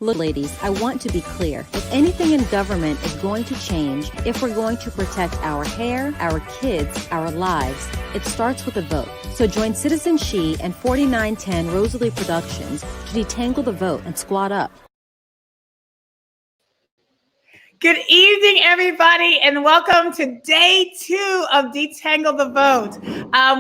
Look, ladies, I want to be clear. If anything in government is going to change, if we're going to protect our hair, our kids, our lives, it starts with a vote. So join Citizen She and 4910 Rosalie Productions to detangle the vote and squad up. Good evening, everybody, and welcome to day 2 of Detangle the Vote.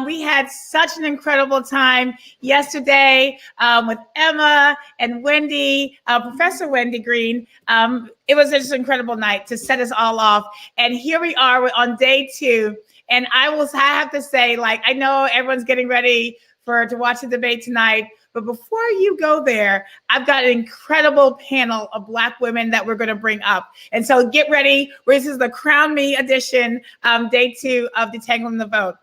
We had such an incredible time yesterday with Emma and Wendy, Professor Wendy Green. It was just an incredible night to set us all off. And here we are on day 2. And I have to say, I know everyone's getting ready to watch the debate tonight. But before you go there, I've got an incredible panel of Black women that we're going to bring up. And so get ready. This is the Crown Me edition, day 2 of Detangling the Vote.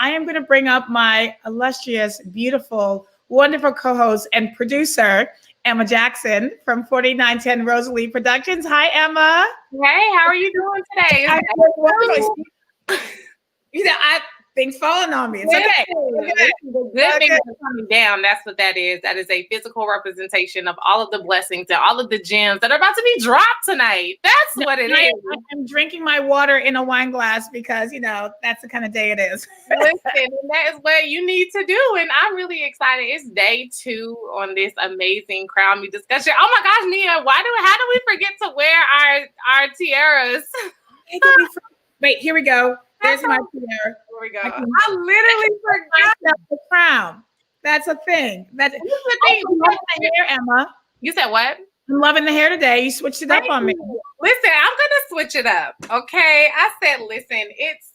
I am going to bring up my illustrious, beautiful, wonderful co-host and producer, Emma Jackson from 4910 Rosalie Productions. Hi, Emma. Hey, how are you doing today? Things falling on me. It's okay. Good things are coming down. That's what that is. That is a physical representation of all of the blessings and all of the gems that are about to be dropped tonight. That's what it is. I'm drinking my water in a wine glass because, that's the kind of day it is. Listen, and that is what you need to do. And I'm really excited. It's day 2 on this amazing Crown Me discussion. Oh my gosh, Nia, how do we forget to wear our tiaras? Wait, here we go. There's my tiara. Here we go. I literally forgot the crown. That's a thing. That's the thing. I'm loving the hair, Emma. You said what? I'm loving the hair today. You switched it up on me. Listen, I'm gonna switch it up. Okay. I said, listen, it's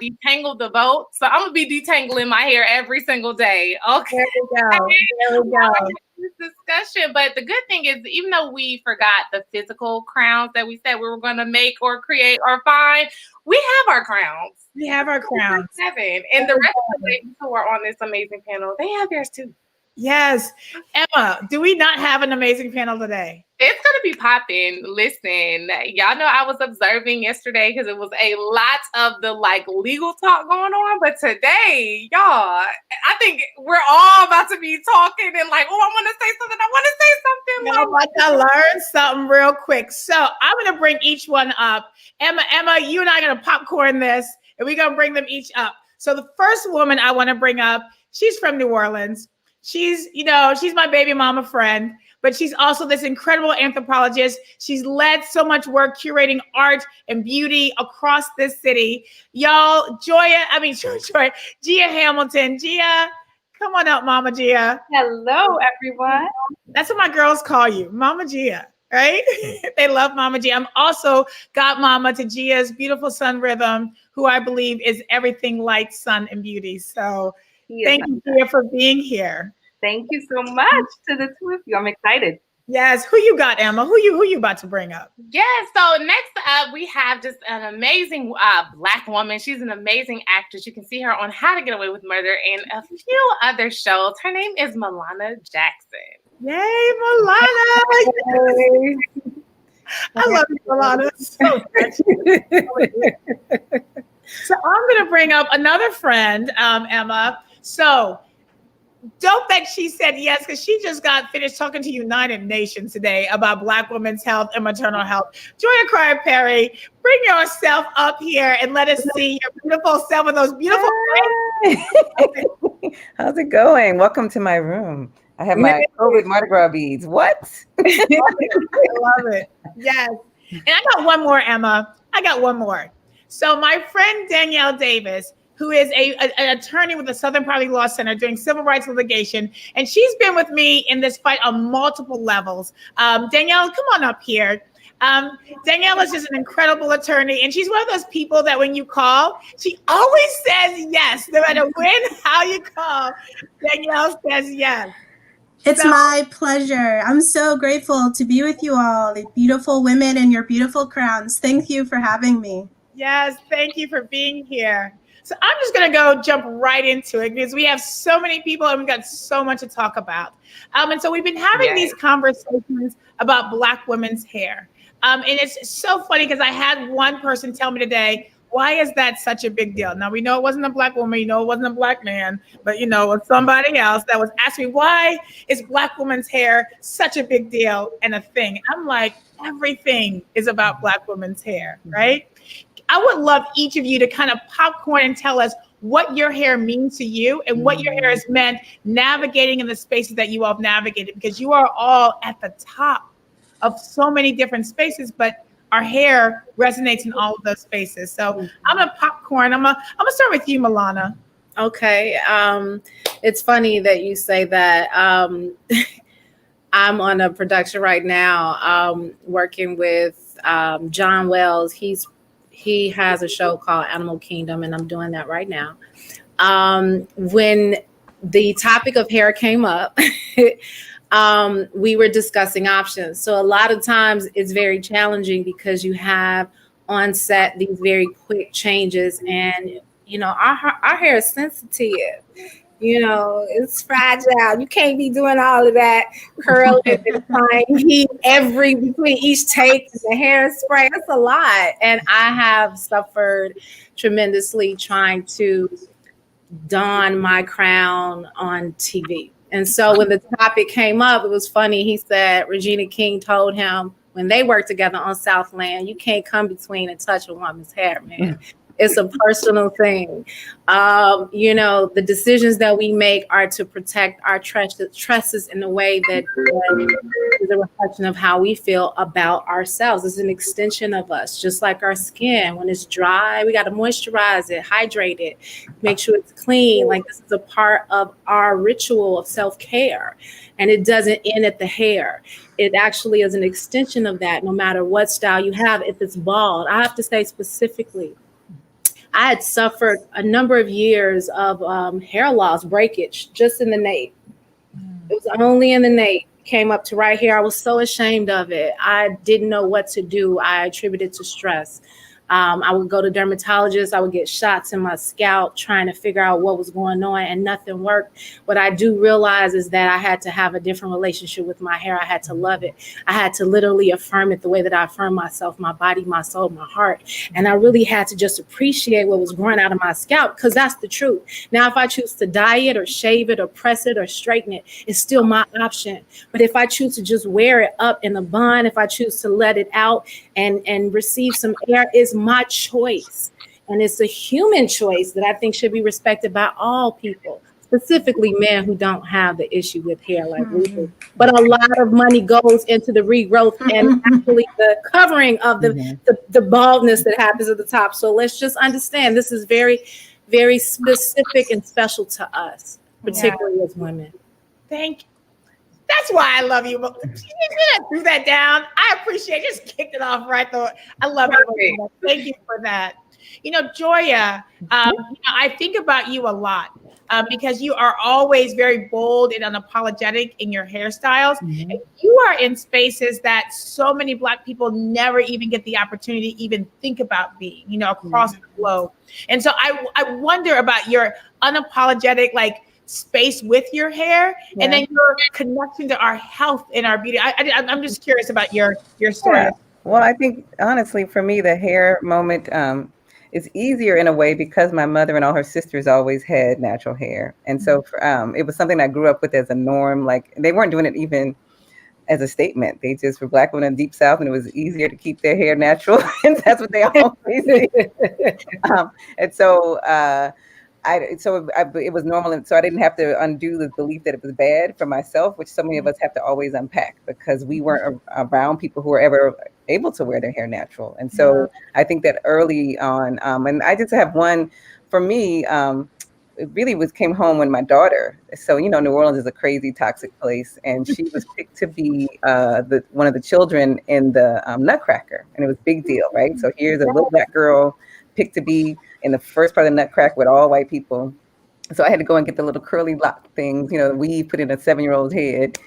detangle the vote. So I'm gonna be detangling my hair every single day. Okay. There we go. This discussion, but the good thing is, even though we forgot the physical crowns that we said we were going to make or create or find, we have our crowns. We have our crowns. 7, and the rest of the ladies who are on this amazing panel, they have theirs too. Yes. Emma, do we not have an amazing panel today? It's going to be popping. Listen, y'all know I was observing yesterday because it was a lot of the legal talk going on. But today, y'all, I think we're all about to be talking and I want to say something. I want to say something. I'm about to learn something real quick. So I'm going to bring each one up. Emma, you and I are going to popcorn this and we're going to bring them each up. So the first woman I want to bring up, she's from New Orleans. She's my baby mama friend, but she's also this incredible anthropologist. She's led so much work curating art and beauty across this city. Y'all, Gia Hamilton. Gia, come on up, Mama Gia. Hello, everyone. That's what my girls call you, Mama Gia, right? They love Mama Gia. I'm also godmama to Gia's beautiful son, Rhythm, who I believe is everything light, sun, and beauty. So thank you, Gia, for being here. Thank you so much to the two of you. I'm excited. Yes. Who you got, Emma? Who you about to bring up? Yes. So next up, we have just an amazing Black woman. She's an amazing actress. You can see her on How to Get Away with Murder and a few other shows. Her name is Milauna Jackson. Yay, Milauna! I love you, Milauna. So I'm going to bring up another friend, Emma. So dope that she said yes, because she just got finished talking to United Nations today about Black women's health and maternal health. Joia Perry, bring yourself up here and let us see your beautiful self with those beautiful face. How's it going? Welcome to my room. I have my COVID Mardi Gras beads. What? I love it. Yes. And I got one more, Emma. So my friend Danielle Davis, who is an attorney with the Southern Poverty Law Center doing civil rights litigation. And she's been with me in this fight on multiple levels. Danielle, come on up here. Danielle is just an incredible attorney. And she's one of those people that when you call, she always says yes. No matter when, how you call, Danielle says yes. It's my pleasure. I'm so grateful to be with you all, the beautiful women in your beautiful crowns. Thank you for having me. Yes, thank you for being here. So I'm just going to jump right into it because we have so many people and we've got so much to talk about. And so we've been having these conversations about Black women's hair. And it's so funny because I had one person tell me today, Why is that such a big deal? Now, we know it wasn't a Black woman, it wasn't a Black man, but it was somebody else that was asking me, why is Black women's hair such a big deal and a thing? I'm like, everything is about Black women's hair, right? I would love each of you to kind of popcorn and tell us what your hair means to you and what your hair has meant navigating in the spaces that you all have navigated, because you are all at the top of so many different spaces, but our hair resonates in all of those spaces. So I'm gonna popcorn. I'm gonna start with you, Milauna. Okay. It's funny that you say that. I'm on a production right now, working with John Wells. He has a show called Animal Kingdom, and I'm doing that right now. When the topic of hair came up, we were discussing options. So a lot of times it's very challenging because you have on set these very quick changes, and our hair is sensitive. It's fragile. You can't be doing all of that curling and applying heat between each take and the hairspray. It's a lot. And I have suffered tremendously trying to don my crown on TV. And so when the topic came up, it was funny. He said Regina King told him when they worked together on Southland, you can't come between and touch a woman's hair, man. It's a personal thing. The decisions that we make are to protect our tresses in a way that is a reflection of how we feel about ourselves. It's an extension of us, just like our skin. When it's dry, we got to moisturize it, hydrate it, make sure it's clean. Like, this is a part of our ritual of self-care. And it doesn't end at the hair. It actually is an extension of that, no matter what style you have. If it's bald, I have to say specifically, I had suffered a number of years of hair loss, breakage, just in the nape. It was only in the nape. Came up to right here. I was so ashamed of it. I didn't know what to do. I attributed to stress. I would go to dermatologists. I would get shots in my scalp trying to figure out what was going on, and nothing worked. What I do realize is that I had to have a different relationship with my hair. I had to love it. I had to literally affirm it the way that I affirm myself, my body, my soul, my heart. And I really had to just appreciate what was growing out of my scalp, because that's the truth. Now, if I choose to dye it or shave it or press it or straighten it, it's still my option. But if I choose to just wear it up in a bun, if I choose to let it out and receive some air, is my choice. And it's a human choice that I think should be respected by all people, specifically men who don't have the issue with hair like we do. But a lot of money goes into the regrowth and actually the covering of the baldness that happens at the top. So let's just understand, this is very, very specific and special to us, particularly as women. Thank you. That's why I love you. You threw that down. I appreciate it. Just kicked it off right though. I love you. Thank you for that. Joia, I think about you a lot because you are always very bold and unapologetic in your hairstyles. Mm-hmm. And you are in spaces that so many Black people never even get the opportunity to even think about being, across the globe. And so I wonder about your unapologetic, space with your hair, and then your connection to our health and our beauty. I'm just curious about your story. Yeah. Well, I think honestly, for me, the hair moment is easier in a way because my mother and all her sisters always had natural hair, and so it was something I grew up with as a norm. Like, they weren't doing it even as a statement. They just were Black women in the Deep South, and it was easier to keep their hair natural, and that's what they always did. And so. It was normal, and so I didn't have to undo the belief that it was bad for myself, which so many of us have to always unpack because we weren't around people who were ever able to wear their hair natural. And so I think that early on, and I just have one for me. It really came home when my daughter. So New Orleans is a crazy toxic place, and she was picked to be one of the children in the Nutcracker, and it was a big deal, right? So here's a little Black girl picked to be in the first part of the Nutcracker with all white people. So I had to go and get the little curly lock things, weave put in a 7-year-old head,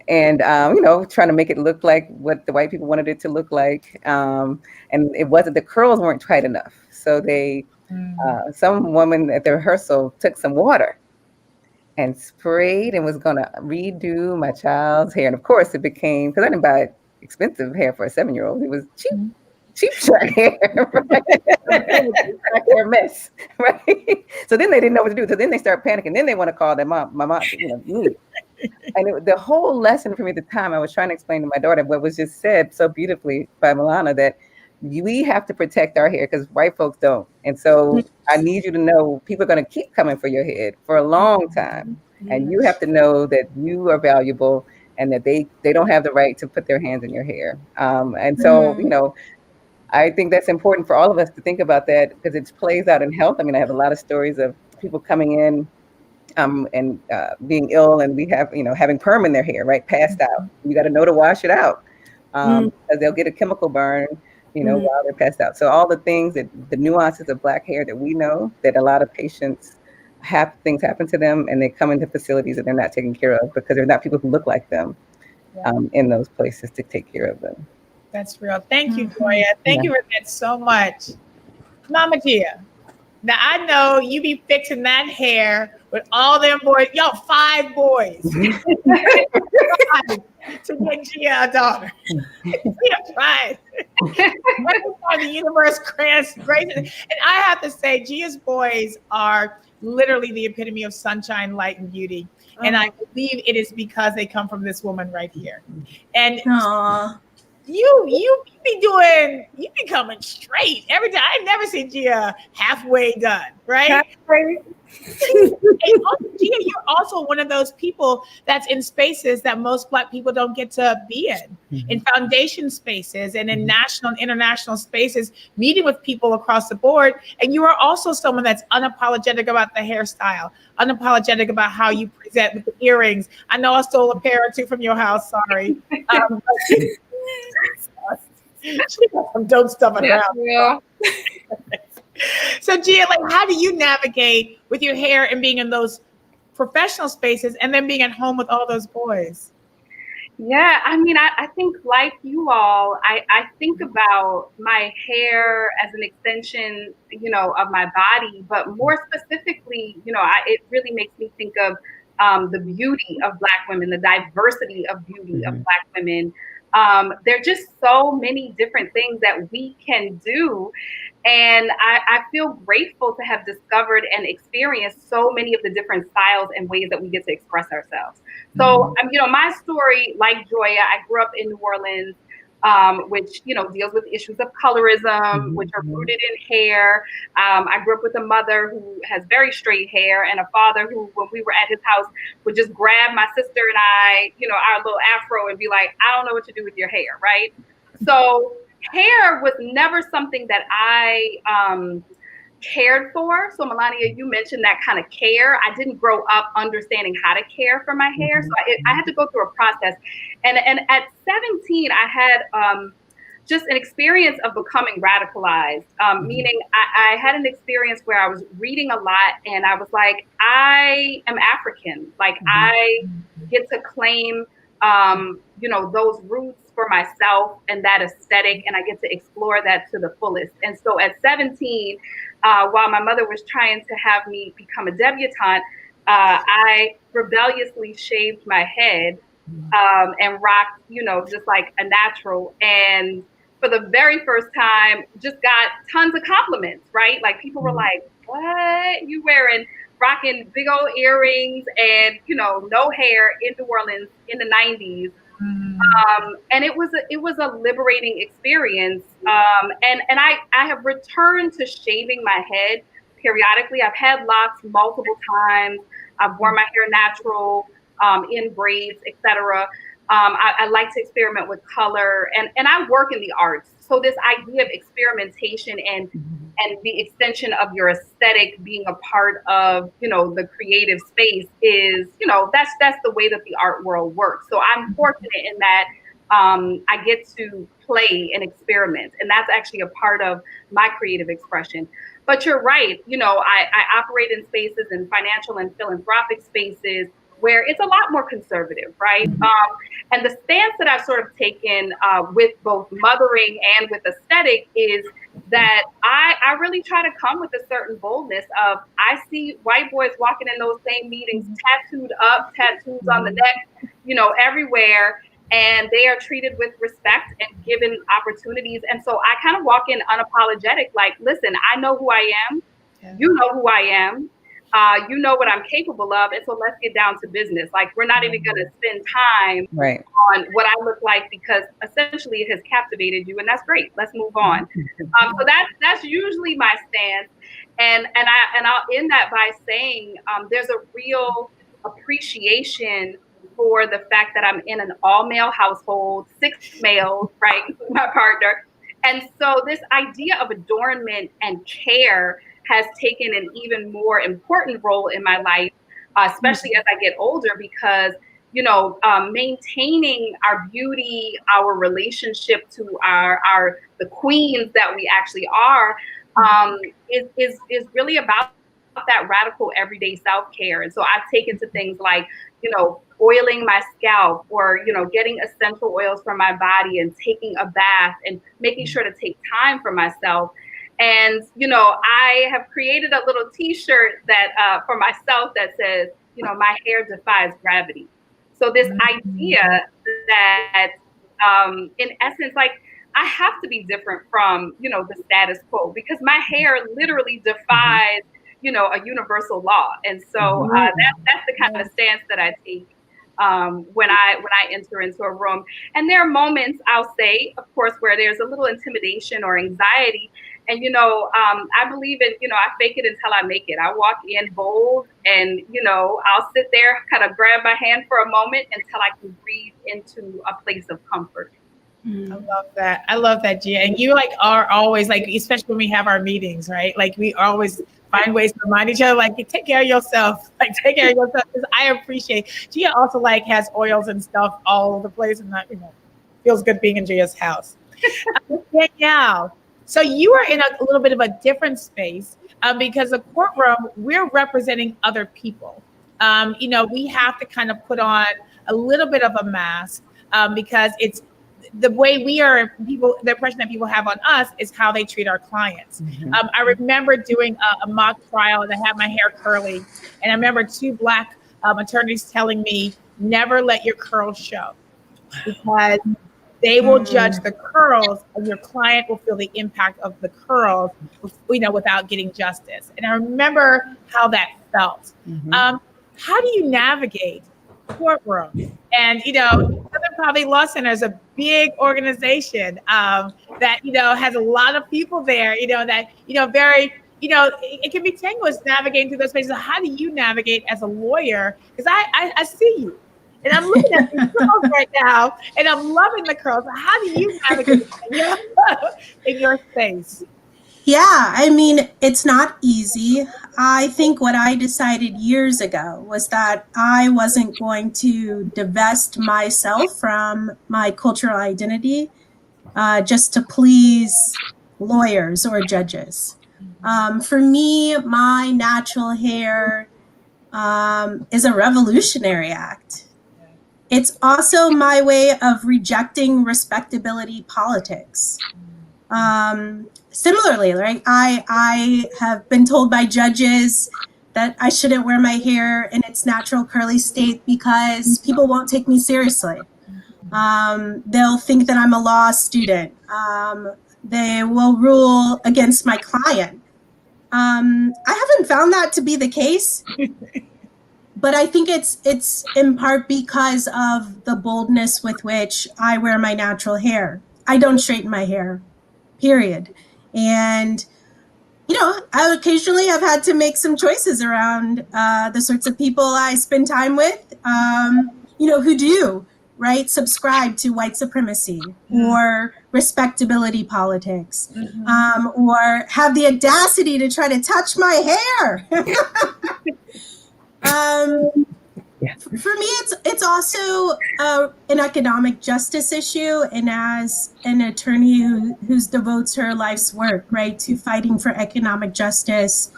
and trying to make it look like what the white people wanted it to look like. And it wasn't, the curls weren't tight enough. So some woman at the rehearsal took some water and sprayed and was going to redo my child's hair. And of course it became, because I didn't buy expensive hair for a 7-year-old. It was cheap. cheap short hair, right? Black hair mess, right? So then they didn't know what to do. So then they start panicking. Then they want to call their mom, my mom, me. And the whole lesson for me at the time, I was trying to explain to my daughter what was just said so beautifully by Milauna, that we have to protect our hair because white folks don't. And so I need you to know people are going to keep coming for your head for a long time. And you have to know that you are valuable and that they don't have the right to put their hands in your hair. And so, I think that's important for all of us to think about that because it plays out in health. I mean, I have a lot of stories of people coming in and being ill, and we have, having perm in their hair, right? Passed out. You got to know to wash it out because they'll get a chemical burn, while they're passed out. So all the things the nuances of Black hair that we know that a lot of patients have things happen to them and they come into facilities that they're not taken care of because they're not people who look like them in those places to take care of them. That's real. Thank you, Joia. Thank you for that so much. Mama Gia, now I know you be fixing that hair with all them boys. Yo, 5 boys. To get Gia a daughter. Gia tried. Every time the universe grants grace. And I have to say, Gia's boys are literally the epitome of sunshine, light, and beauty. And I believe it is because they come from this woman right here. And you be coming straight every time. I never see Gia halfway done, right? And also, Gia, you're also one of those people that's in spaces that most Black people don't get to be in foundation spaces and in national and international spaces, meeting with people across the board. And you are also someone that's unapologetic about the hairstyle, unapologetic about how you present with the earrings. I know I stole a pair or two from your house, sorry. She got some dope stuff around. So Gia, how do you navigate with your hair and being in those professional spaces and then being at home with all those boys? Yeah, I mean, I think like you all, I think about my hair as an extension, of my body, but more specifically, it really makes me think of the beauty of Black women, the diversity of beauty of Black women. There are just so many different things that we can do. And I feel grateful to have discovered and experienced so many of the different styles and ways that we get to express ourselves. So, my story, like Joia, I grew up in New Orleans, which, deals with issues of colorism, which are rooted in hair. I grew up with a mother who has very straight hair and a father who, when we were at his house, would just grab my sister and I, our little afro and be like, I don't know what to do with your hair, right? So hair was never something that I cared for. So Melania, you mentioned that kind of care. I didn't grow up understanding how to care for my hair. So I had to go through a process. And at 17, I had just an experience of becoming radicalized, meaning I had an experience where I was reading a lot and I was like, I am African. Like I get to claim, those roots for myself and that aesthetic, and I get to explore that to the fullest. And so at 17, while my mother was trying to have me become a debutante, I rebelliously shaved my head and rocked, just like a natural. And for the very first time, just got tons of compliments, right? Like people were like, what? You rocking big old earrings and, no hair in New Orleans in the 90s. And it was a liberating experience. And I have returned to shaving my head periodically. I've had locks multiple times. I've worn my hair natural, in braids, etc. I like to experiment with color, and I work in the arts. So this idea of experimentation and the extension of your aesthetic being a part of, the creative space is, that's the way that the art world works. So I'm fortunate in that I get to play and experiment, and that's actually a part of my creative expression. But you're right, I operate in spaces, in financial and philanthropic spaces, where it's a lot more conservative, right? And the stance that I've sort of taken with both mothering and with aesthetic is that I really try to come with a certain boldness of, I see white boys walking in those same meetings, tattooed up, tattoos on the neck, everywhere. and they are treated with respect and given opportunities. And so I kind of walk in unapologetic, like, listen, I know who I am. Yeah. You know who I am. You know what I'm capable of. And so let's get down to business. Like, we're not even going to spend time on what I look like, because essentially it has captivated you, and that's great. Let's move on. So that's usually my stance. And I'll end that by saying there's a real appreciation for the fact that I'm in an all-male household, 6 males, right, my partner. And so this idea of adornment and care has taken an even more important role in my life, especially as I get older, because, you know, maintaining our beauty, our relationship to the queens that we actually are, is really about that radical everyday self-care. And so I've taken to things like, you know, oiling my scalp, or, you know, getting essential oils for my body and taking a bath and making sure to take time for myself. And, you know, I have created a little t-shirt that for myself that says, you know, my hair defies gravity. So this idea that in essence, like, I have to be different from, you know, the status quo, because my hair literally defies, you know, a universal law. And so that's the kind of stance that I take when I enter into a room. And there are moments, I'll say, of course, where there's a little intimidation or anxiety. And, you know, I believe in, you know, I fake it until I make it. I walk in bold, and, you know, I'll sit there, kind of grab my hand for a moment until I can breathe into a place of comfort. I love that. I love that, Gia. And you like are always like, especially when we have our meetings, right? Like, we always find ways to remind each other, like, take care of yourself. Like, take care of yourself. Because I appreciate. Gia also like has oils and stuff all over the place, and that, you know, feels good being in Gia's house. Danielle, so you are in a little bit of a different space because the courtroom, we're representing other people. You know, we have to kind of put on a little bit of a mask because it's the way we are, people, the impression that people have on us is how they treat our clients. I remember doing a mock trial, and I had my hair curly, and I remember 2 Black attorneys telling me, never let your curls show, because they will judge the curls, and your client will feel the impact of the curls, you know, without getting justice. And I remember how that felt. How do you navigate courtroom? And, you know, Southern Poverty Law Center is a big organization that, you know, has a lot of people there, you know, that, you know, very, you know, it can be tenuous navigating through those spaces. So how do you navigate as a lawyer? Because I see you, and I'm looking at these curls right now, and I'm loving the curls. How do you navigate in your space? Yeah, I mean, it's not easy. I think what I decided years ago was that I wasn't going to divest myself from my cultural identity just to please lawyers or judges. For me, my natural hair is a revolutionary act. It's also my way of rejecting respectability politics. Similarly, right, I have been told by judges that I shouldn't wear my hair in its natural curly state because people won't take me seriously. They'll think that I'm a law student. They will rule against my client. I haven't found that to be the case, but I think it's in part because of the boldness with which I wear my natural hair. I don't straighten my hair, period. And, you know, I occasionally have had to make some choices around the sorts of people I spend time with, you know, who do, right, subscribe to white supremacy or respectability politics, or have the audacity to try to touch my hair. For me, it's also an economic justice issue, and as an attorney who devotes her life's work, right, to fighting for economic justice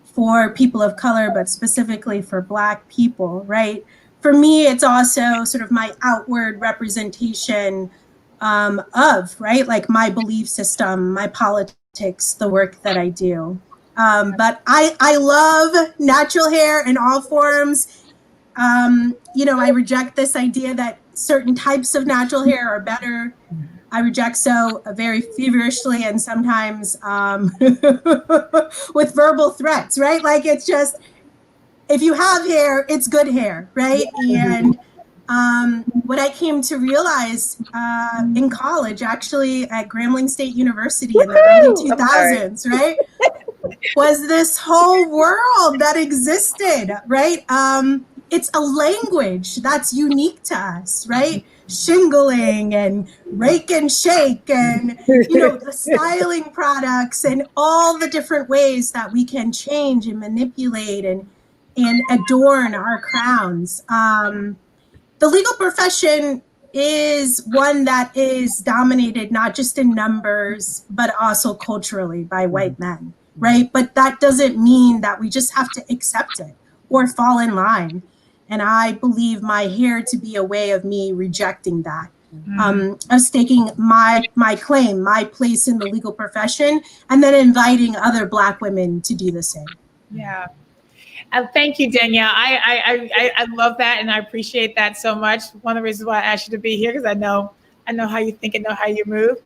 for people of color, but specifically for Black people, right? For me, it's also sort of my outward representation of, right, like my belief system, my politics, the work that I do. But I love natural hair in all forms. You know, I reject this idea that certain types of natural hair are better. I reject so very feverishly and sometimes with verbal threats, right? Like it's just, if you have hair, it's good hair, right? And what I came to realize in college, actually at Grambling State University in the early 2000s, right, was this whole world that existed, right? It's a language that's unique to us, right? Shingling and rake and shake and, the styling products and all the different ways that we can change and manipulate and adorn our crowns. The legal profession is one that is dominated not just in numbers, but also culturally by white men, right? But that doesn't mean that we just have to accept it or fall in line. And I believe my hair to be a way of me rejecting that, of staking my claim, my place in the legal profession, and then inviting other Black women to do the same. Yeah. Thank you, Danielle. I love that, and I appreciate that so much. One of the reasons why I asked you to be here, because I know how you think and know how you move.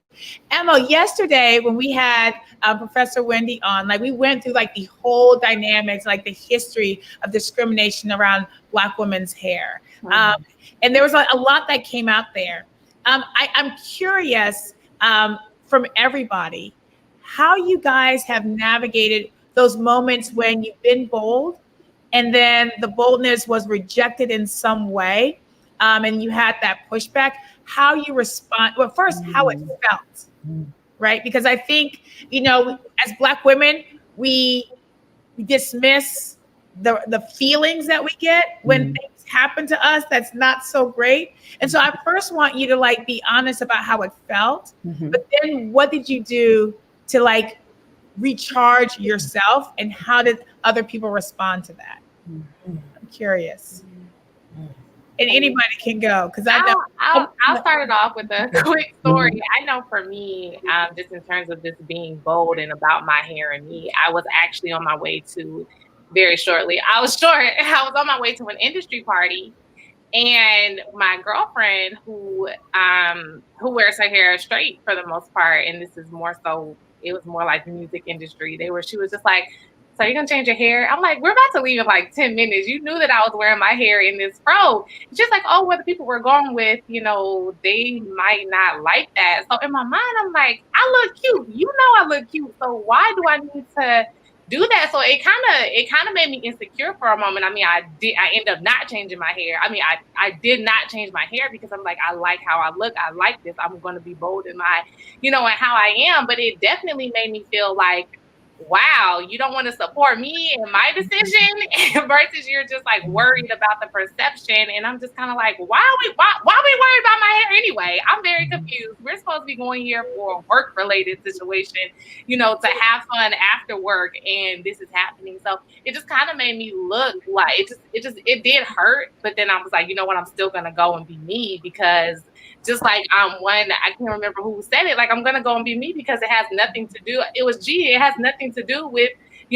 Emma, yesterday when we had Professor Wendy on, like we went through like the whole dynamics, like the history of discrimination around Black women's hair, and there was a lot that came out there. I'm curious from everybody how you guys have navigated those moments when you've been bold and then the boldness was rejected in some way, and you had that pushback, how you respond. Well, first, how it felt, right? Because I think, as Black women, we dismiss the feelings that we get when things happen to us that's not so great. And so I first want you to be honest about how it felt, but then what did you do to recharge yourself, and how did other people respond to that? I'm curious. And anybody can go, because I know. I'll start it off with a quick story. I know for me, just in terms of just being bold and about my hair and me, I was actually on my way to, very shortly, I was on my way to an industry party, and my girlfriend who wears her hair straight for the most part, and this is more so, it was more like the music industry. She was just like, so you're gonna change your hair? I'm like, we're about to leave in 10 minutes. You knew that I was wearing my hair in this fro. It's just like, oh, what the people we're going with, they might not like that. So in my mind, I'm like, I look cute. I look cute. So why do I need to do that? So it kind of made me insecure for a moment. I mean, I ended up not changing my hair. I mean, I did not change my hair because I'm like, I like how I look. I like this. I'm going to be bold in my, and how I am. But it definitely made me feel like, wow, you don't want to support me and my decision versus you're just worried about the perception. And I'm just kind of like, why are we worried about my hair anyway? I'm very confused. We're supposed to be going here for a work related situation, to have fun after work, and this is happening. So it just kind of made me look like it did hurt. But then I was like, you know what, I'm still gonna go and be me, because just I can't remember who said it, I'm gonna go and be me because it has nothing to do. It was Gia. It has nothing to do with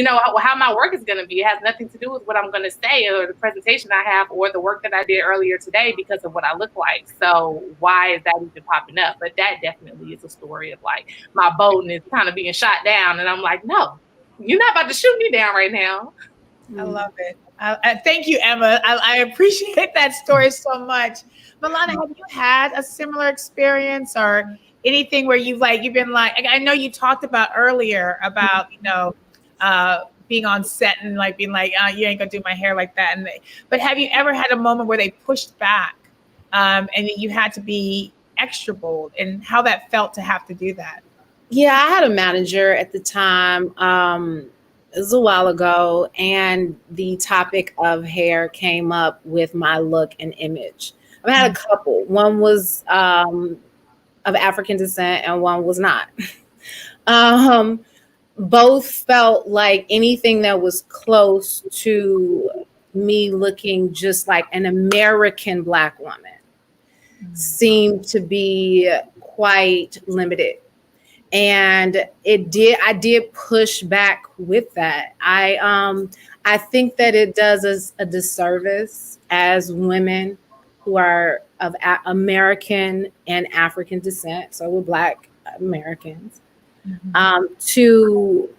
how my work is gonna be. It has nothing to do with what I'm gonna say or the presentation I have or the work that I did earlier today because of what I look like. So why is that even popping up? But that definitely is a story of my boldness kind of being shot down, and I'm like, no, you're not about to shoot me down right now. I love it. Thank you, Emma. I appreciate that story so much. Milauna, have you had a similar experience or anything where you've been I know you talked about earlier about, being on set and being you ain't gonna do my hair like that. But have you ever had a moment where they pushed back and you had to be extra bold, and how that felt to have to do that? Yeah, I had a manager at the time. It was a while ago, and the topic of hair came up with my look and image. I've had a couple. One was of African descent and one was not. Both felt like anything that was close to me looking just like an American Black woman seemed to be quite limited. And I did push back with that. I think that it does us a disservice as women who are of American and African descent, so we're Black Americans, to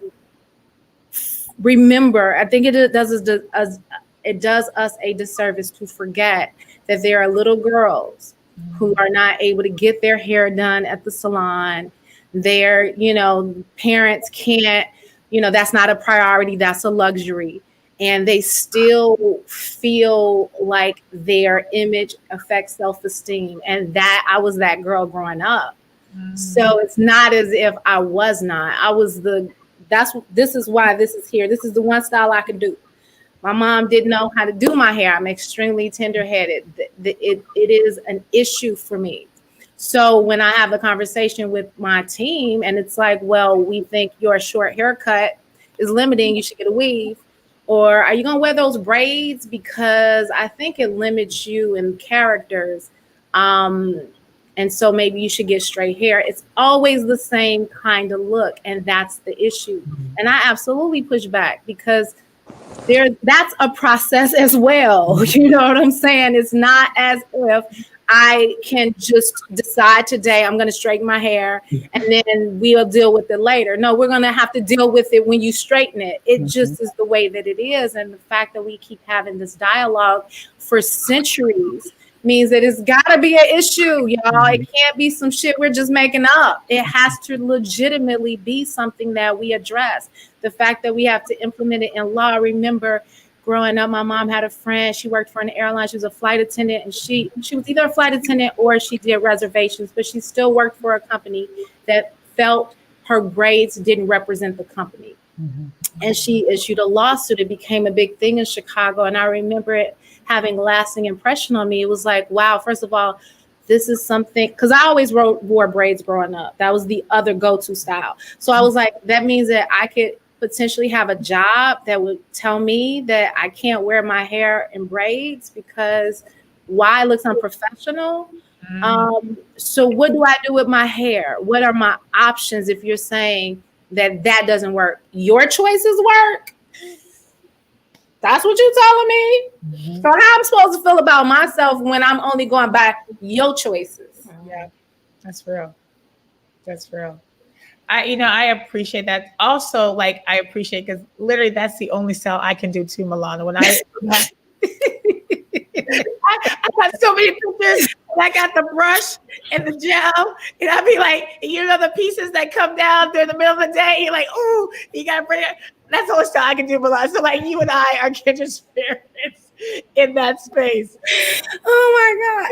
remember. I think it does us a disservice to forget that there are little girls who are not able to get their hair done at the salon. Their, parents can't, that's not a priority, that's a luxury. And they still feel like their image affects self-esteem. And that I was that girl growing up. So it's not as if I was not. This is why this is here. This is the one style I can do. My mom didn't know how to do my hair. I'm extremely tender-headed. It is an issue for me. So when I have a conversation with my team and it's like, well, we think your short haircut is limiting, you should get a weave. Or are you going to wear those braids? Because I think it limits you in characters. And so maybe you should get straight hair. It's always the same kind of look. And that's the issue. And I absolutely push back because that's a process as well. You know what I'm saying? It's not as if I can just decide today I'm going to straighten my hair and then we'll deal with it later. No, we're going to have to deal with it when you straighten it. It just is the way that it is. And the fact that we keep having this dialogue for centuries means that it's got to be an issue, y'all. It can't be some shit we're just making up. It has to legitimately be something that we address. The fact that we have to implement it in law. Remember, growing up, my mom had a friend. She worked for an airline. She was a flight attendant, and she was either a flight attendant or she did reservations, but she still worked for a company that felt her grades didn't represent the company. And she issued a lawsuit. It became a big thing in Chicago, and I remember it having a lasting impression on me. It was like, wow, first of all, this is something, because I always wore braids growing up. That was the other go-to style. So I was like, that means that I could potentially have a job that would tell me that I can't wear my hair in braids because why? It looks unprofessional. So what do I do with my hair? What are my options if you're saying that doesn't work? Your choices work? That's what you're telling me? So how I'm supposed to feel about myself when I'm only going by your choices? Yeah, that's real. That's real. I appreciate that. Also, like, I appreciate, because literally that's the only style I can do too, Milauna. When I got so many pictures, and I got the brush and the gel, and I'd be like, the pieces that come down during the middle of the day, you're like, ooh, you gotta bring it. That's the only style I can do, Milauna. So like, you and I are kindred spirits in that space. Oh my God.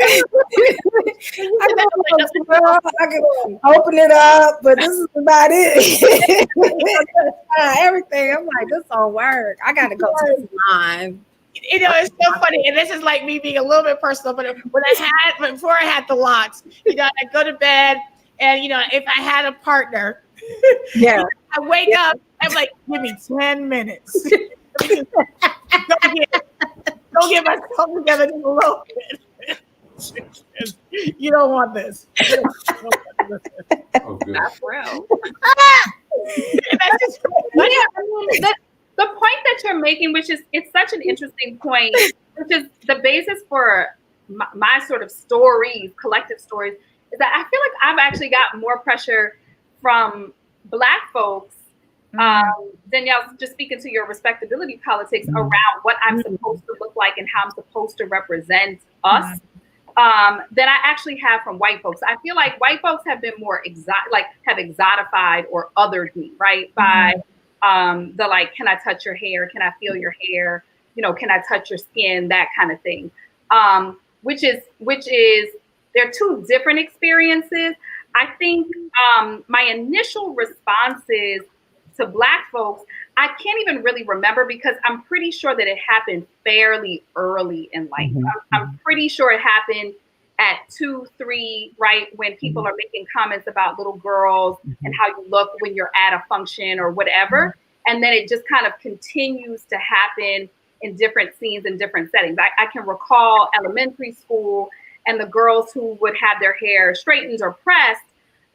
I can open it up, but this is about it. Everything. I'm like, this don't work. I got to go to the line. It's so funny. And this is like me being a little bit personal, but before I had the locks, I'd go to bed and, if I had a partner, yeah, I wake up, I'm like, give me 10 minutes. Don't get myself together just a little bit. You don't want this. Oh, good. That's real. The point that you're making, it's such an interesting point, which is the basis for my sort of stories, collective stories, is that I feel like I've actually got more pressure from Black folks. Danielle, just speaking to your respectability politics around what I'm supposed to look like and how I'm supposed to represent us, than I actually have from white folks. I feel like white folks have been more have exotified or othered me, right? By the like, can I touch your hair? Can I feel your hair? Can I touch your skin? That kind of thing. Which is they're two different experiences. I think my initial responses to Black folks, I can't even really remember because I'm pretty sure that it happened fairly early in life. I'm pretty sure it happened at 2, 3, right? When people are making comments about little girls and how you look when you're at a function or whatever. And then it just kind of continues to happen in different scenes and different settings. I can recall elementary school and the girls who would have their hair straightened or pressed,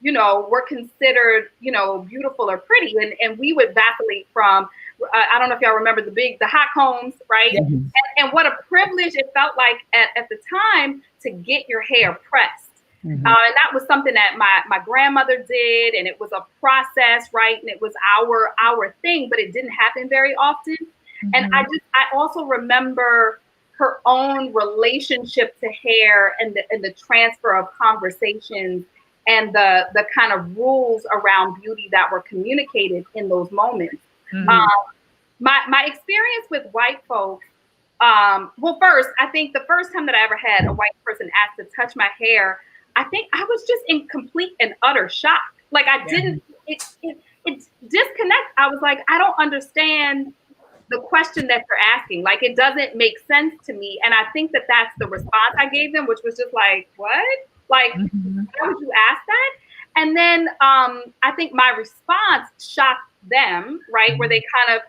were considered, beautiful or pretty. And we would vacillate from, I don't know if y'all remember the hot combs, right? Mm-hmm. And what a privilege it felt like at the time to get your hair pressed. Mm-hmm. And that was something that my grandmother did, and it was a process, right? And it was our thing, but it didn't happen very often. Mm-hmm. And I also remember her own relationship to hair and the transfer of conversations and the kind of rules around beauty that were communicated in those moments. Mm-hmm. My experience with white folks, well, first, I think the first time that I ever had a white person ask to touch my hair, I think I was just in complete and utter shock. Like I didn't, it disconnect. I was like, I don't understand the question that they're asking. Like, it doesn't make sense to me. And I think that that's the response I gave them, which was just like, what? Like, why would you ask that? And then I think my response shocked them, right? Where they kind of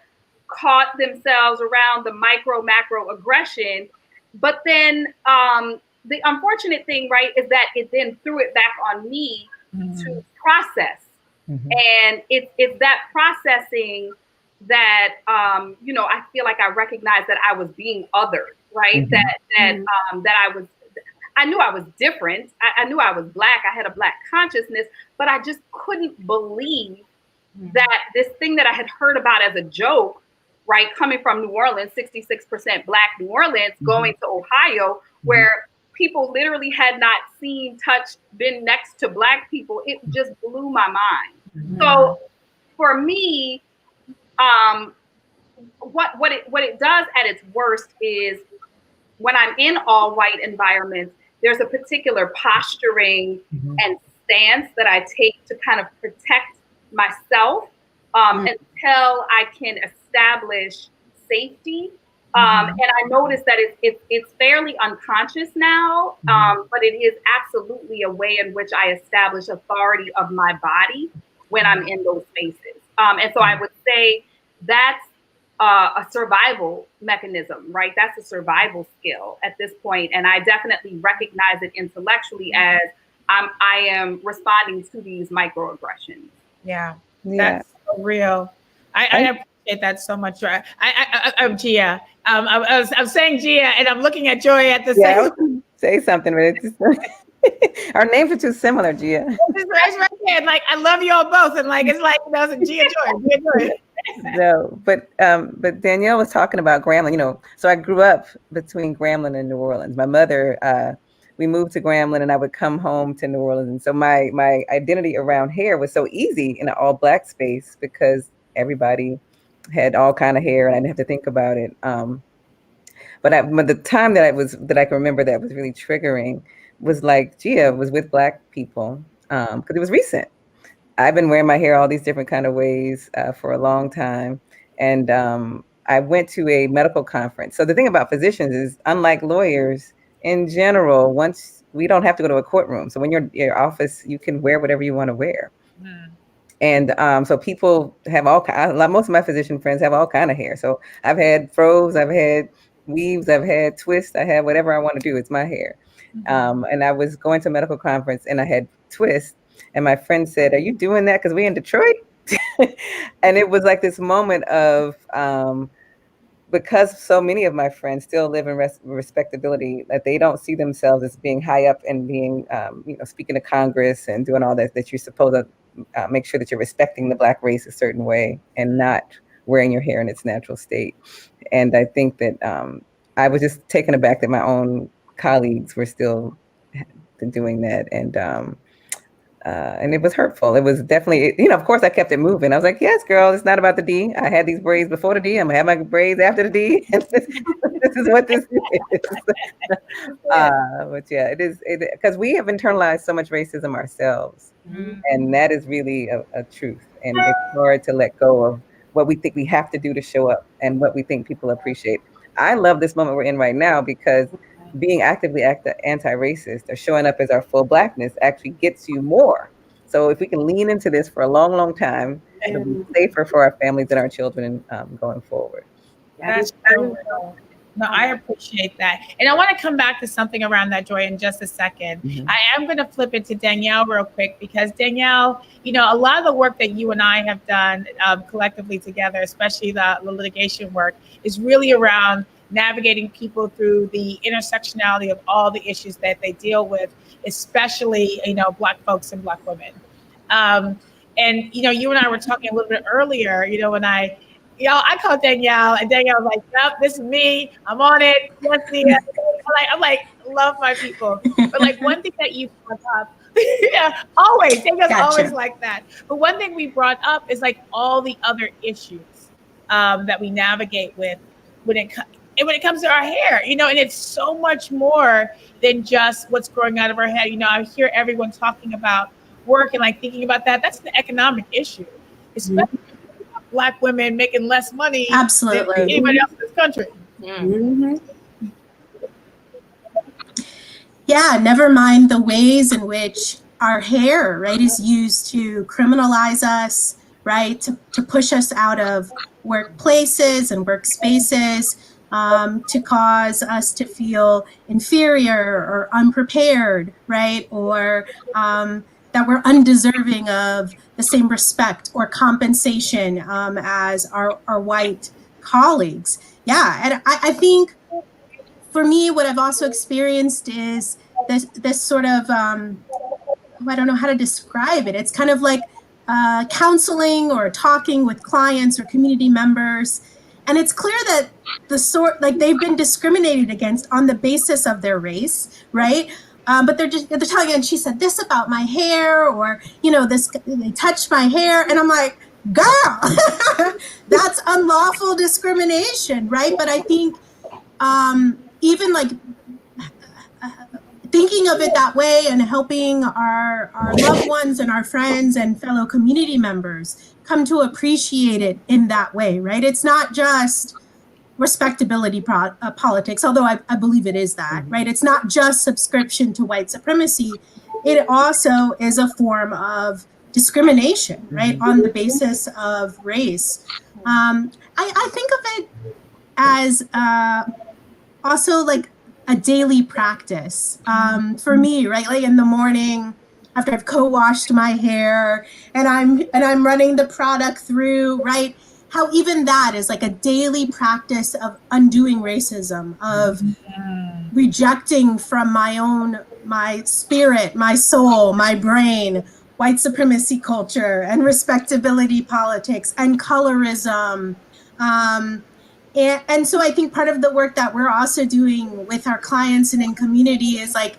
caught themselves around the macro aggression. But then the unfortunate thing, right, is that it then threw it back on me to process. And it's that processing that, I feel like I recognized that I was being othered, right? That I knew I was different. I knew I was Black. I had a Black consciousness, but I just couldn't believe that this thing that I had heard about as a joke, right, coming from New Orleans, 66% Black New Orleans, going to Ohio, where people literally had not seen, touched, been next to Black people, it just blew my mind. So for me, what it does at its worst is when I'm in all white environments, there's a particular posturing and stance that I take to kind of protect myself until I can establish safety. And I notice that it's fairly unconscious now, but it is absolutely a way in which I establish authority of my body when I'm in those spaces. And so I would say that's a survival mechanism, right? That's a survival skill at this point. And I definitely recognize it intellectually as I am responding to these microaggressions. Yeah, that's so real. I appreciate that so much. I'm Gia. I'm saying Gia, and I'm looking at Joia at the same time. Say something, but it's our names are too similar, Gia. It's right there. And like, I love you all both. And like, it's like, it's Gia Joia. No, but Danielle was talking about Grambling, so I grew up between Grambling and New Orleans. My mother, we moved to Grambling and I would come home to New Orleans. And so my identity around hair was so easy in an all Black space because everybody had all kind of hair and I didn't have to think about it. But the time that I can remember that was really triggering was like Gia was with Black people because it was recent. I've been wearing my hair all these different kind of ways for a long time. And I went to a medical conference. So the thing about physicians is, unlike lawyers in general, once we don't have to go to a courtroom. So when you're in your office, you can wear whatever you want to wear. And so people have most of my physician friends have all kind of hair. So I've had fros, I've had weaves, I've had twists, I have whatever I want to do. It's my hair. And I was going to a medical conference and I had twists. And my friend said, "Are you doing that because we're in Detroit?" And it was like this moment of, because so many of my friends still live in respectability, that they don't see themselves as being high up and being, speaking to Congress and doing all that you're supposed to make sure that you're respecting the Black race a certain way and not wearing your hair in its natural state. And I think that I was just taken aback that my own colleagues were still doing that. And it was hurtful. It was definitely, of course I kept it moving. I was like, yes, girl, it's not about the D. I had these braids before the D. I'm gonna have my braids after the D. And this is what this is. But yeah, it is, because we have internalized so much racism ourselves. And that is really a truth. And it's hard to let go of what we think we have to do to show up and what we think people appreciate. I love this moment we're in right now because being actively anti-racist or showing up as our full Blackness actually gets you more. So if we can lean into this for a long, long time, it'll be safer for our families and our children going forward. That's true. No, I appreciate that. And I want to come back to something around that, Joy, in just a second. I am going to flip it to Danielle real quick because Danielle, a lot of the work that you and I have done collectively together, especially the litigation work, is really around navigating people through the intersectionality of all the issues that they deal with, especially, Black folks and Black women. And, you and I were talking a little bit earlier, when I called Danielle, and Danielle was like, "Yep, this is me. I'm on it. Yes, Nia." I'm like, love my people. But like one thing that you brought up, yeah, always Danielle's always like that. But one thing we brought up is like all the other issues that we navigate with when it comes to our hair, and it's so much more than just what's growing out of our head. I hear everyone talking about work and like thinking about that. That's an economic issue, especially Black women making less money than anybody else in this country. Yeah, never mind the ways in which our hair, right, is used to criminalize us, right, to push us out of workplaces and workspaces, to cause us to feel inferior or unprepared, right, or that we're undeserving of the same respect or compensation as our white colleagues. Yeah, and I think for me, what I've also experienced is this sort of, I don't know how to describe it. It's kind of like counseling or talking with clients or community members. And it's clear that they've been discriminated against on the basis of their race, right? But they're telling you, and she said this about my hair, or, they touched my hair. And I'm like, girl, that's unlawful discrimination, right? But I think even like thinking of it that way and helping our loved ones and our friends and fellow community members come to appreciate it in that way, right? It's not just respectability politics, although I believe it is that, right? It's not just subscription to white supremacy. It also is a form of discrimination, right, on the basis of race. I think of it as also like a daily practice for me, right? Like in the morning after I've co-washed my hair and I'm running the product through, right? How even that is like a daily practice of undoing racism, of rejecting from my spirit, my soul, my brain, white supremacy culture and respectability politics and colorism. And so I think part of the work that we're also doing with our clients and in community is like